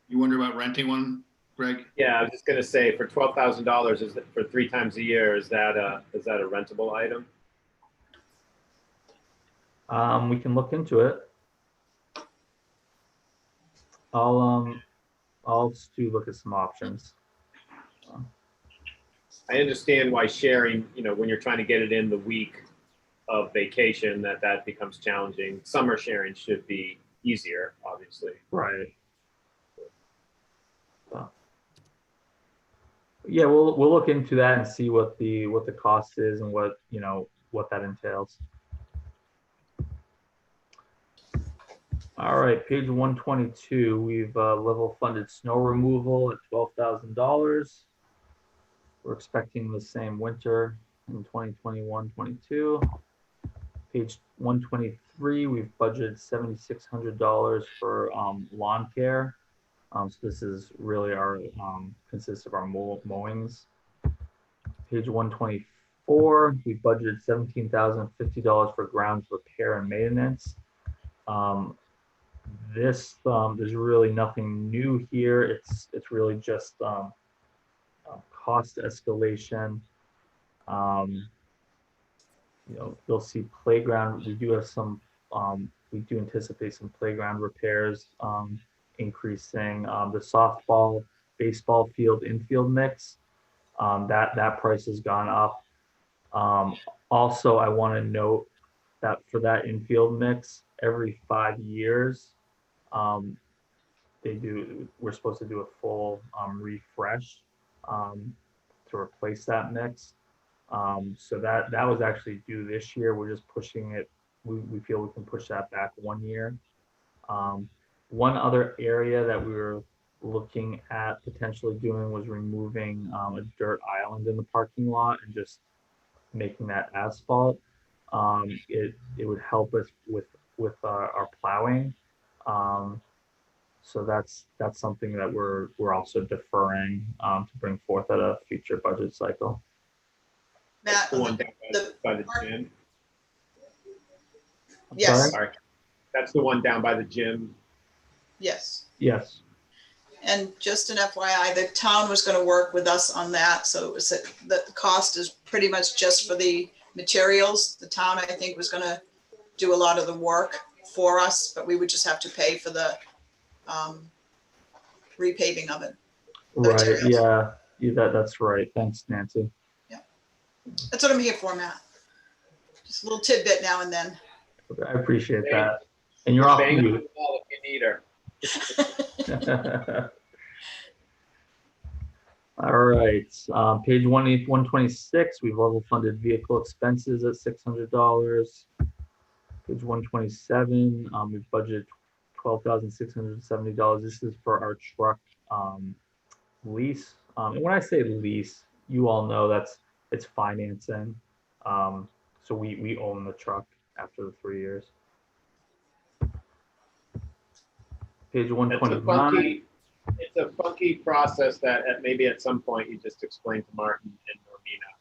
You wonder about renting one, Greg? Yeah, I was just gonna say for $12,000 is for 3 times a year. Is that a rentable item? We can look into it. I'll look at some options. I understand why sharing, when you're trying to get it in the week of vacation, that becomes challenging. Summer sharing should be easier, obviously. Right. Yeah, we'll look into that and see what the cost is and what that entails. All right, page 122. We've level funded snow removal at $12,000. We're expecting the same winter in 2021-22. Page 123, we've budgeted $7,600 for lawn care. So this is really our consists of our mowings. Page 124, we budgeted $17,050 for grounds repair and maintenance. There's really nothing new here. It's really just cost escalation. You'll see playground. We do have some. We do anticipate some playground repairs increasing. The softball, baseball field infield mix. That price has gone up. Also, I want to note that for that infield mix, every 5 years, we're supposed to do a full refresh to replace that mix. So that was actually due this year. We're just pushing it. We feel we can push that back 1 year. One other area that we were looking at potentially doing was removing a dirt island in the parking lot and just making that asphalt. It would help us with our plowing. So that's something that we're also deferring to bring forth at a future budget cycle. That's the one down by the gym. Yes. Sorry. That's the one down by the gym. Yes. Yes. And just an FYI, the town was going to work with us on that. So it was the cost is pretty much just for the materials. The town, I think, was going to do a lot of the work for us, but we would just have to pay for the repaving of it. Right, materials. that's right. Thanks, Nancy. That's what I'm here for, Matt. Just a little tidbit now and then. Okay, I appreciate Hey, that. And you're off Bang on mute. the wall if you need her. All right, page 126, we've level funded vehicle expenses at $600. Page 127, we've budgeted $12,670. This is for our truck lease. And when I say lease, you all know it's financing. So we own the truck after the 3 years. Page 129. It's a funky process that maybe at some point you just explain to Martin and Normina,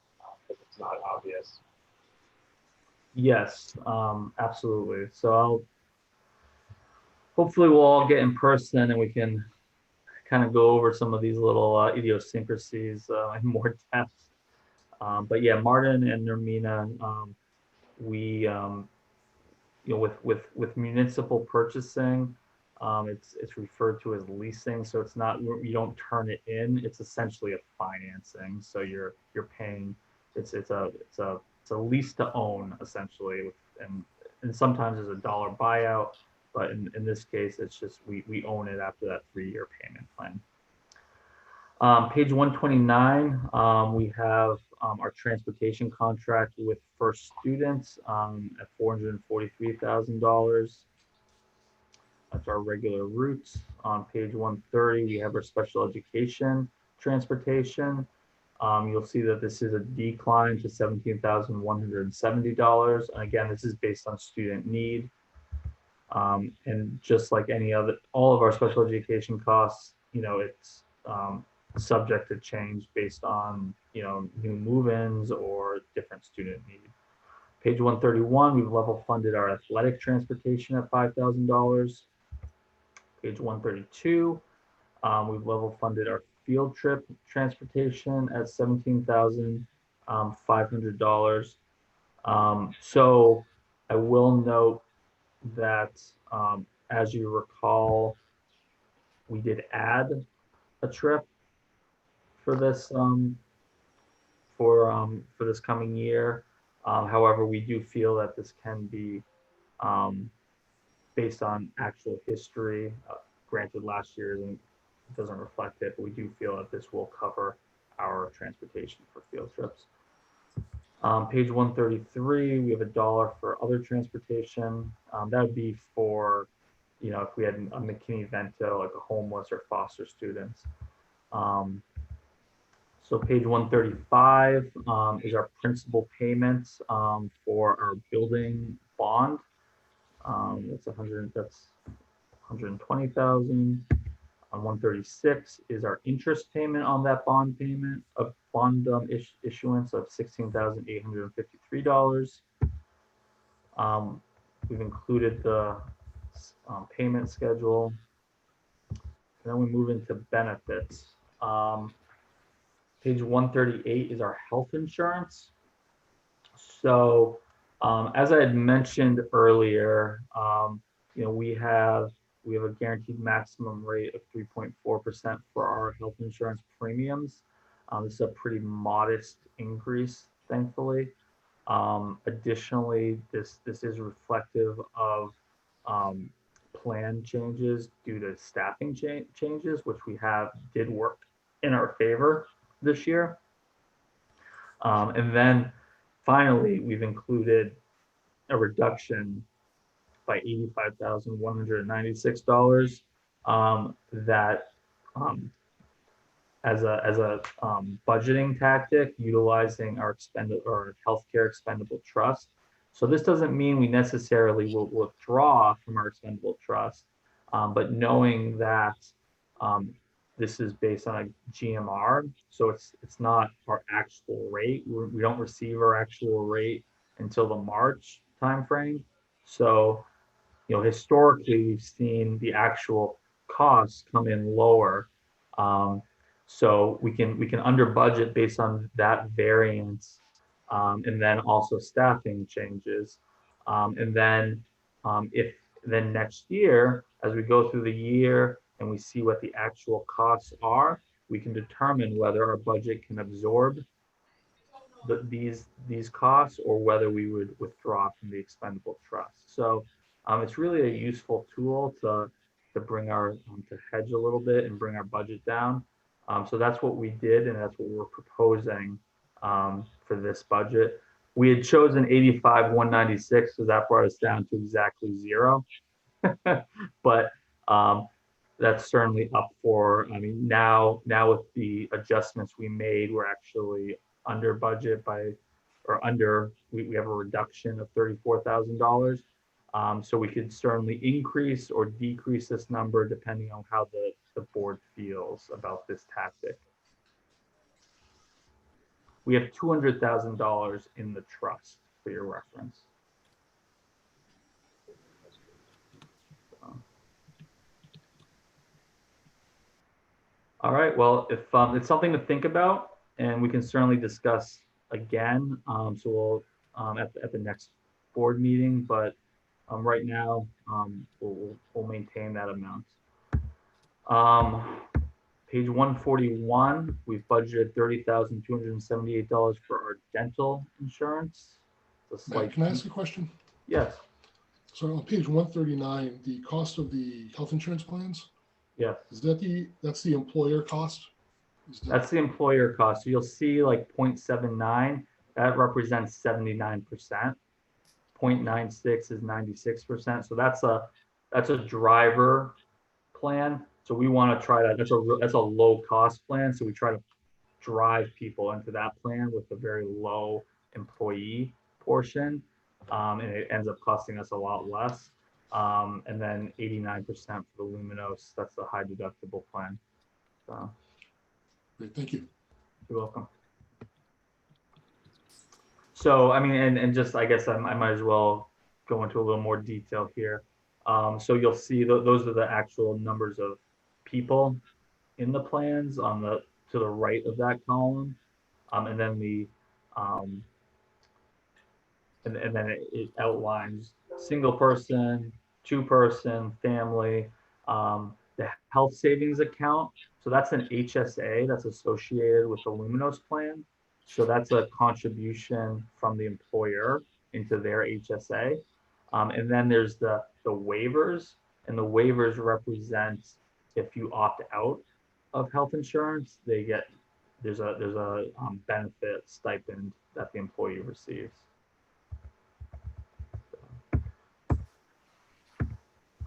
because it's not obvious. Yes, absolutely. So hopefully we'll all get in person and we can kind of go over some of these little idiosyncrasies in more depth. But yeah, Martin and Nermina, we with municipal purchasing, it's referred to as leasing. So it's not, you don't turn it in. It's essentially a financing. So you're paying. It's a lease to own essentially, and sometimes there's a dollar buyout. But in this case, it's just we own it after that 3-year payment plan. Page 129, we have our transportation contract with First Students at $443,000. That's our regular routes. On page 130, we have our special education transportation. You'll see that this is a decline to $17,170. And again, this is based on student need. And just like all of our special education costs, it's subject to change based on, new move-ins or different student need. Page 131, we've level funded our athletic transportation at $5,000. Page 132, we've level funded our field trip transportation at $17,500. So I will note that, as you recall, we did add a trip for this for this coming year. However, we do feel that this can be based on actual history. Granted, last year doesn't reflect it, but we do feel that this will cover our transportation for field trips. Page 133, we have $1 for other transportation. That would be for, if we had a McKinney-Vento, like a homeless or foster students. So page 135 is our principal payments for our building bond. That's 120,000. On 136 is our interest payment on that bond payment of bond issuance of $16,853. We've included the payment schedule. And then we move into benefits. Page 138 is our health insurance. So as I had mentioned earlier, we have a guaranteed maximum rate of 3.4% for our health insurance premiums. This is a pretty modest increase, thankfully. Additionally, this is reflective of plan changes due to staffing changes, which did work in our favor this year. And then finally, we've included a reduction by $85,196 that as a budgeting tactic, utilizing our healthcare expendable trust. So this doesn't mean we necessarily will withdraw from our expendable trust, but knowing that this is based on a GMR, so it's not our actual rate. We don't receive our actual rate until the March timeframe. So, historically we've seen the actual costs come in lower. So we can under budget based on that variance, and then also staffing changes. And then if And then next year, as we go through the year and we see what the actual costs are, we can determine whether our budget can absorb these costs or whether we would withdraw from the expendable trust. So it's really a useful tool to bring our to hedge a little bit and bring our budget down. So that's what we did, and that's what we're proposing for this budget. We had chosen 85, 196, so that brought us down to exactly zero. But that's certainly up for, I mean, now with the adjustments we made, we're actually under budget by, or under, we have a reduction of $34,000. So we could certainly increase or decrease this number depending on how the board feels about this tactic. We have $200,000 in the trust for your reference. All right, well, if it's something to think about, and we can certainly discuss again. So we'll at the next board meeting, but right now we'll maintain that amount. Page 141, we've budgeted $30,278 for our dental insurance. Matt, can I ask a question? Yes. So on page 139, the cost of the health insurance plans, Yes. is that that's the employer cost? That's the employer cost. So you'll see like 0.79, that represents 79%. 0.96 is 96%. So that's a driver plan. So we want to try that. That's a low cost plan. So we try to drive people into that plan with a very low employee portion. And it ends up costing us a lot less. And then 89% for the Luminos. That's the high deductible plan. So. Great, thank you. You're welcome. So, I mean, and just, I guess I might as well go into a little more detail here. So you'll see those are the actual numbers of people in the plans on to the right of that column. And then and then it outlines single person, 2-person, family, the health savings account. So that's an HSA that's associated with the Luminos plan. So that's a contribution from the employer into their HSA. And then there's the waivers, and the waivers represent if you opt out of health insurance, there's a benefit stipend that the employee receives.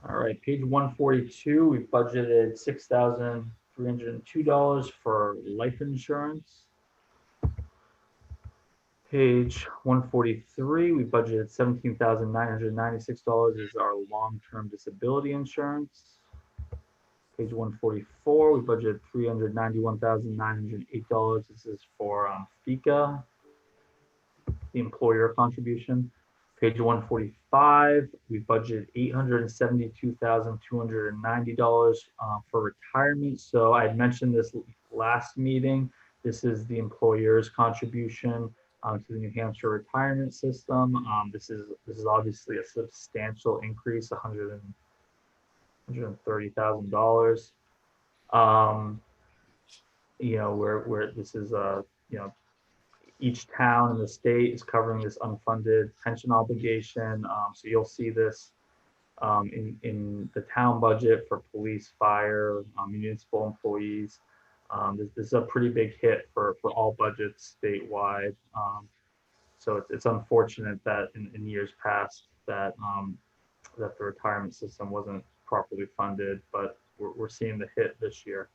All right, page 142, we budgeted $6,302 for life insurance. Page 143, we budgeted $17,996 is our long-term disability insurance. Page 144, we budgeted $391,908. This is for FICA, the employer contribution. Page 145, we budgeted $872,290 for retirement. So I had mentioned this last meeting. This is the employer's contribution to the New Hampshire retirement system. This is obviously a substantial increase, $130,000. You know, where this is each town in the state is covering this unfunded pension obligation. So you'll see this in the town budget for police, fire, municipal employees. This is a pretty big hit for all budgets statewide. So it's unfortunate that in years past that that the retirement system wasn't properly funded, but we're seeing the hit this year.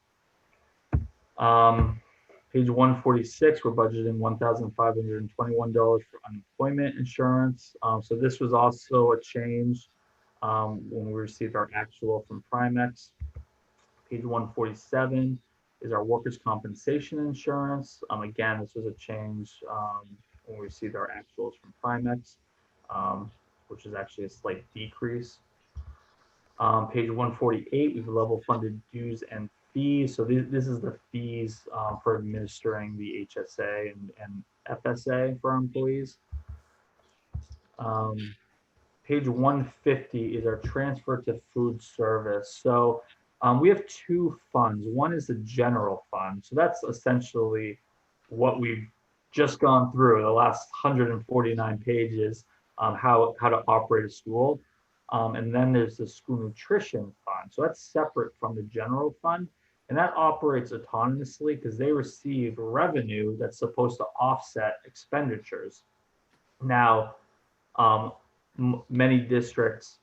Page 146, we're budgeting $1,521 for unemployment insurance. So this was also a change when we received our actual from Primex. Page 147 is our workers' compensation insurance. Again, this was a change when we received our actuals from Primex, which is actually a slight decrease. Page 148, we've level funded dues and fees. So this is the fees for administering the HSA and FSA for our employees. page 150 is our transfer to food service. So we have two funds. One is the general fund. So that's essentially what we've just gone through the last 149 pages, how to operate a school. And then there's the school nutrition fund. So that's separate from the general fund. And that operates autonomously because they receive revenue that's supposed to offset expenditures. Now, many districts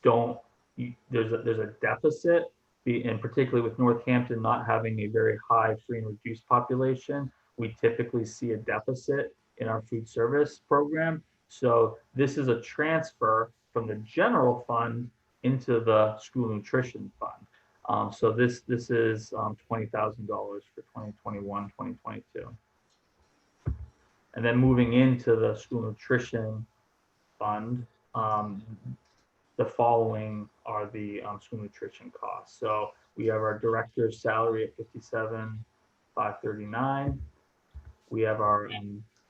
don't, there's a deficit, and particularly with Northampton not having a very high free and reduced population, we typically see a deficit in our food service program. So this is a transfer from the general fund into the school nutrition fund. So this is $20,000 for 2021, 2022. And then moving into the school nutrition fund, the following are the school nutrition costs. So we have our director's salary at $57,539. We have our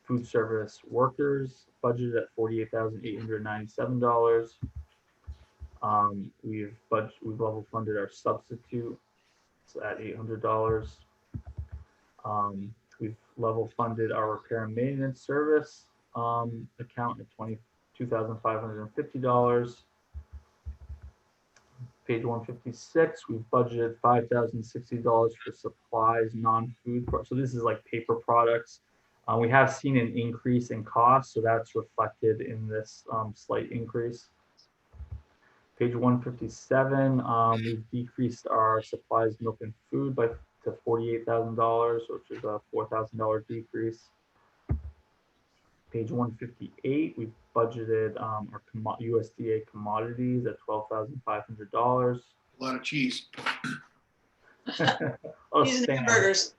food service workers budgeted at $48,897. We've level funded our substitute at $800. We've level funded our repair and maintenance service account at $22,550. Page 156, we've budgeted $5,060 for supplies, non-food. So this is like paper products. We have seen an increase in cost, so that's reflected in this slight increase. Page 157, we've decreased our supplies, milk, and food to $48,000, which is a $4,000 decrease. Page 158, we've budgeted our USDA commodities at $12,500. A lot of cheese. Cheese and hamburgers.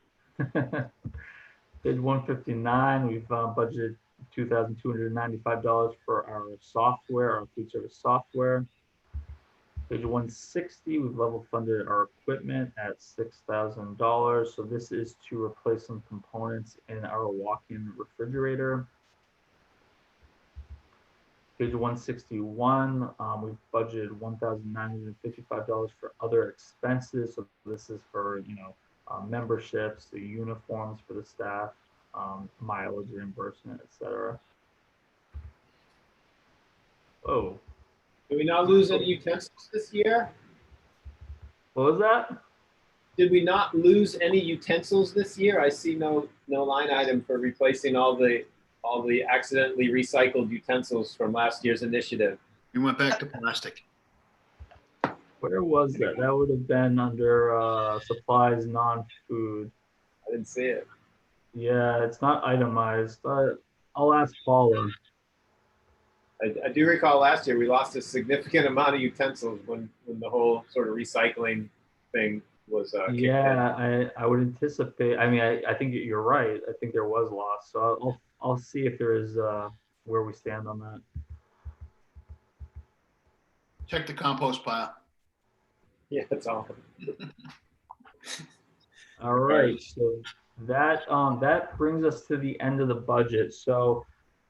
Page 159, we've budgeted $2,295 for our software, our food service software. Page 160, we've level funded our equipment at $6,000. So this is to replace some components in our walk-in refrigerator. Page 161, we've budgeted $1,955 for other expenses. So this is for, memberships, the uniforms for the staff, mileage reimbursement, etc. Oh. Did we not lose any utensils this year? What was that? Did we not lose any utensils this year? I see no line item for replacing all the accidentally recycled utensils from last year's initiative. We went back to plastic. Where was that? That would have been under supplies, non-food. I didn't see it. Yeah, it's not itemized. I'll ask Paula. I do recall last year we lost a significant amount of utensils when the whole sort of recycling thing was yeah, I would anticipate. I mean, I think you're right. I think there was loss. So I'll see if there is where we stand on that. Check the compost pile. Yeah, that's all. All right. So that brings us to the end of the budget. So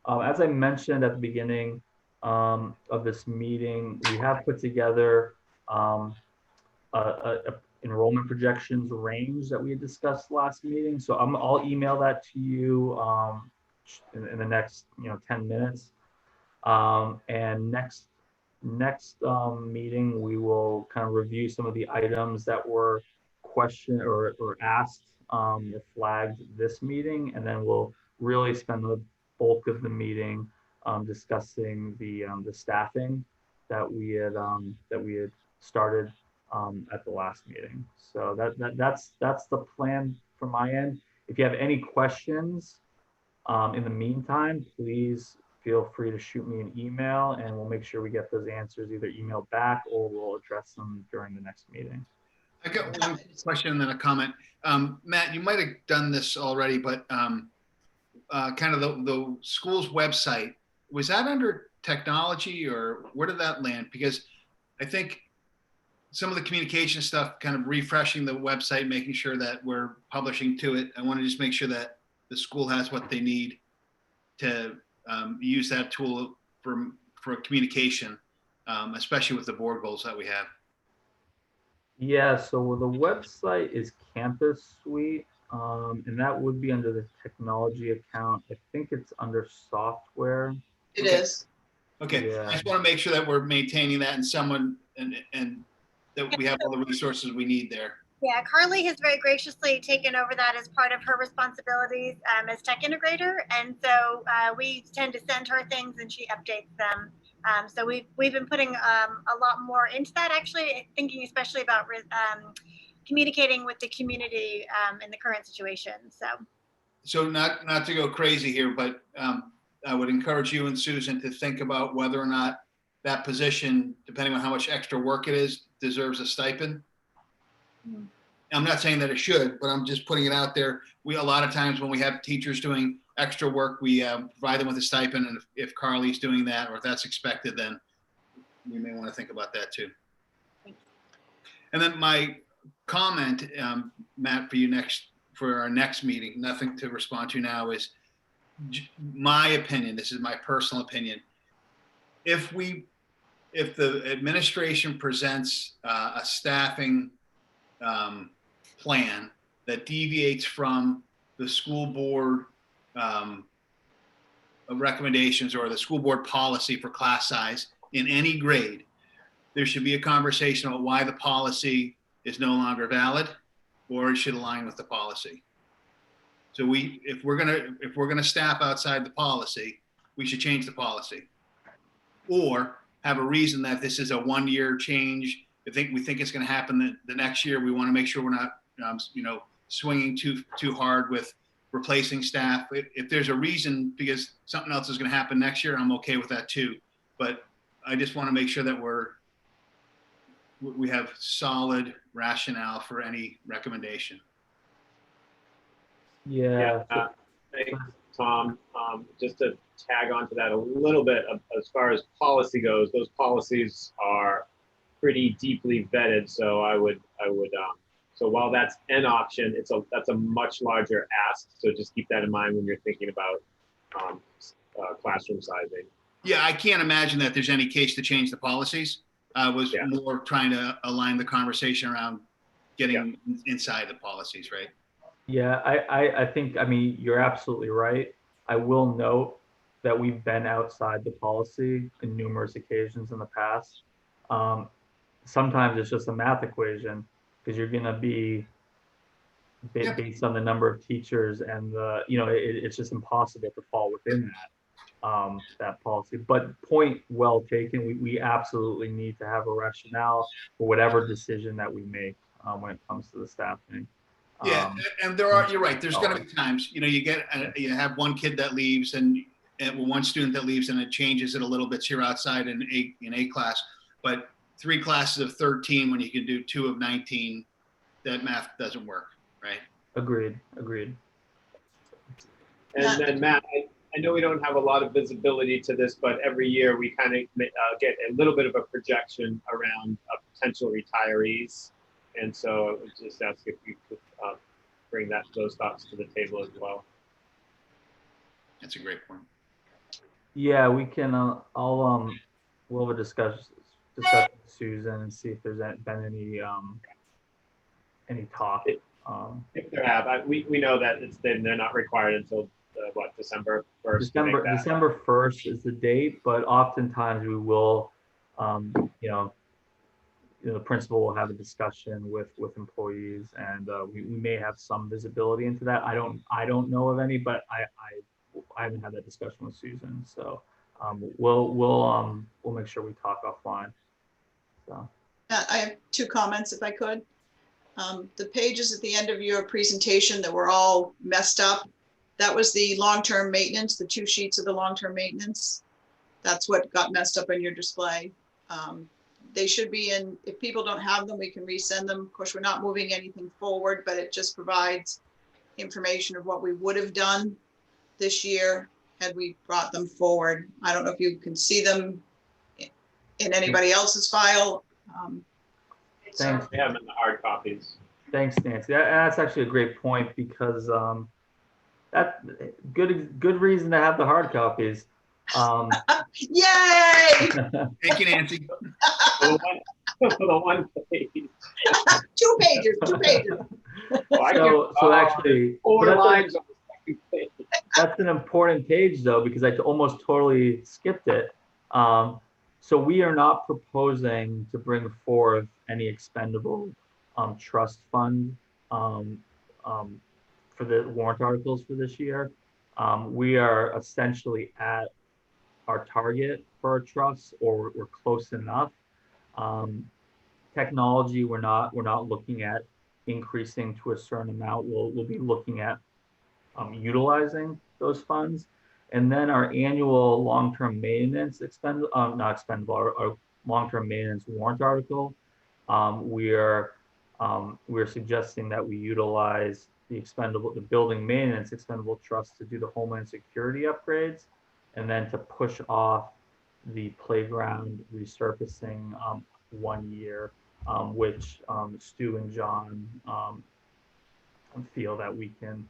as I mentioned at the beginning of this meeting, we have put together a enrollment projections range that we had discussed last meeting. So I'll email that to you in the next 10 minutes. And next meeting, we will kind of review some of the items that were questioned or asked or flagged this meeting, and then we'll really spend the bulk of the meeting discussing the staffing that we had started at the last meeting. So that's the plan from my end. If you have any questions in the meantime, please feel free to shoot me an email, and we'll make sure we get those answers either emailed back or we'll address them during the next meeting. I got one question and then a comment. Matt, you might have done this already, but kind of the school's website, was that under technology or where did that land? Because I think some of the communication stuff, kind of refreshing the website, making sure that we're publishing to it. I want to just make sure that the school has what they need to use that tool for for communication, especially with the board goals that we have. Yeah, so the website is Campus Suite, and that would be under the technology account. I think it's under software. It Okay. is. Okay, Yeah. I just want to make sure that we're maintaining that and that we have all the resources we need there. Yeah, Carly has very graciously taken over that as part of her responsibilities as tech integrator. And so we tend to send her things and she updates them. So we've been putting a lot more into that, actually, thinking especially about communicating with the community in the current situation. So not to go crazy here, but I would encourage you and Susan to think about whether or not that position, depending on how much extra work it is, deserves a stipend. I'm not saying that it should, but I'm just putting it out there. A lot of times when we have teachers doing extra work, we provide them with a stipend. And if Carly's doing that, or if that's expected, then we may want to think about that too. And then my comment, Matt, for our next meeting, nothing to respond to now, is my opinion. This is my personal opinion. If the administration presents a staffing plan that deviates from the school board recommendations or the school board policy for class size in any grade, there should be a conversation about why the policy is no longer valid or it should align with the policy. So if we're gonna staff outside the policy, we should change the policy, or have a reason that this is a 1-year change. We think it's going to happen the next year. We want to make sure we're not, swinging too hard with replacing staff. If there's a reason because something else is going to happen next year, I'm okay with that too. But I just want to make sure that we have solid rationale for any recommendation. Yeah. Thanks, Tom. Just to tag on to that a little bit, as far as policy goes, those policies are pretty deeply vetted. So I would so while that's an option, that's a much larger ask. So just keep that in mind when you're thinking about classroom sizing. Yeah, I can't imagine that there's any case to change the policies. I was more trying to align the conversation around getting inside the policies, right? Yeah, I think, you're absolutely right. I will note that we've been outside the policy in numerous occasions in the past. Sometimes it's just a math equation because you're going to be based on the number of teachers and it's just impossible to fall within that policy. But point well taken. We absolutely need to have a rationale for whatever decision that we make when it comes to the staffing. Yeah, and you're right. There's going to be times, you have one kid that leaves and one student that leaves and it changes it a little bit. So you're outside in a class, but 3 classes of 13 when you can do 2 of 19, that math doesn't work, right? Agreed. And then Matt, I know we don't have a lot of visibility to this, but every year we kind of get a little bit of a projection around potential retirees. And so I would just ask if you could bring those thoughts to the table as well. That's a great point. Yeah, we can. We'll have a discussion with Susan and see if there's been any talk. If there have, we know that they're not required until December 1st. December 1st is the date, but oftentimes we will, the principal will have a discussion with employees, and we may have some visibility into that. I don't know of any, but I haven't had that discussion with Susan, so we'll make sure we talk offline. So I have 2 comments if I could. The pages at the end of your presentation that were all messed up, that was the long-term maintenance, the 2 sheets of the long-term maintenance. That's what got messed up in your display. They should be in, if people don't have them, we can resend them. Of course, we're not moving anything forward, but it just provides information of what we would have done this year had we brought them forward. I don't know if you can see them in anybody else's file. Thanks. We have them in the hard copies. Thanks, Nancy. That's actually a great point because that good reason to have the hard copies. Yay! Thank you, Nancy. For the one page. 2 pages, 2 pages. Oh, I So can- actually, Four but lines on the second page. that's an important page though, because I almost totally skipped it. So we are not proposing to bring forth any expendable trust fund for the warrant articles for this year. We are essentially at our target for our trusts, or we're close enough. Technology, we're not looking at increasing to a certain amount. We'll be looking at utilizing those funds. And then our annual long-term maintenance not expendable, our long-term maintenance warrant article, we're suggesting that we utilize the building maintenance expendable trust to do the homeland security upgrades, and then to push off the playground resurfacing 1 year, which Stu and John feel that we can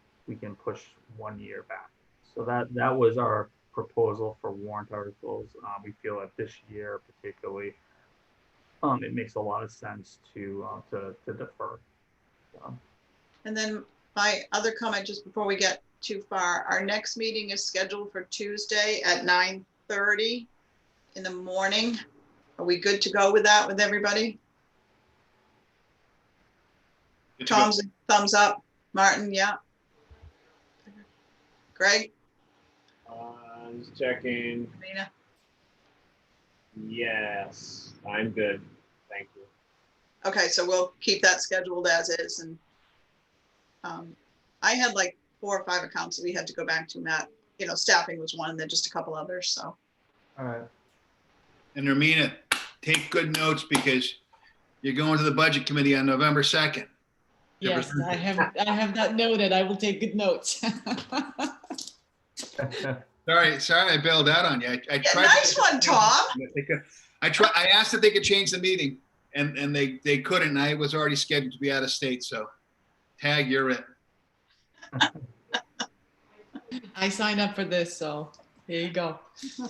push 1 year back. So that was our proposal for warrant articles. We feel that this year particularly, it makes a lot of sense to defer. And then my other comment, just before we get too far, our next meeting is scheduled for Tuesday at 9:30 in the morning. Are we good to go with that with everybody? Good to go. Tom's a thumbs up. Martin, yeah. Greg, Just checking. Rena, Yes, I'm good. Thank you. okay, so we'll keep that scheduled as is. And I had like 4 or 5 accounts that we had to go back to, Matt. You know, staffing was one, and then just a couple others, so. All right. And Romina, take good notes because you're going to the budget committee on November 2nd. Yes, I have that noted. I will take good notes. Sorry, I bailed out on you. I Yeah, tried. nice one, Tom. I asked if they could change the meeting, and they couldn't. And I was already scheduled to be out of state, so Tag, you're it. I signed up for this, so here you go.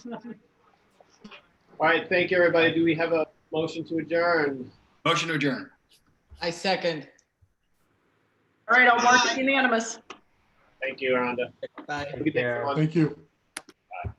All right, thank you, everybody. Do we have a motion to adjourn? Motion to adjourn. I second. All right, I'll mark it unanimous. Thank you, Rhonda. Bye. Have a good day, everyone. Thank you.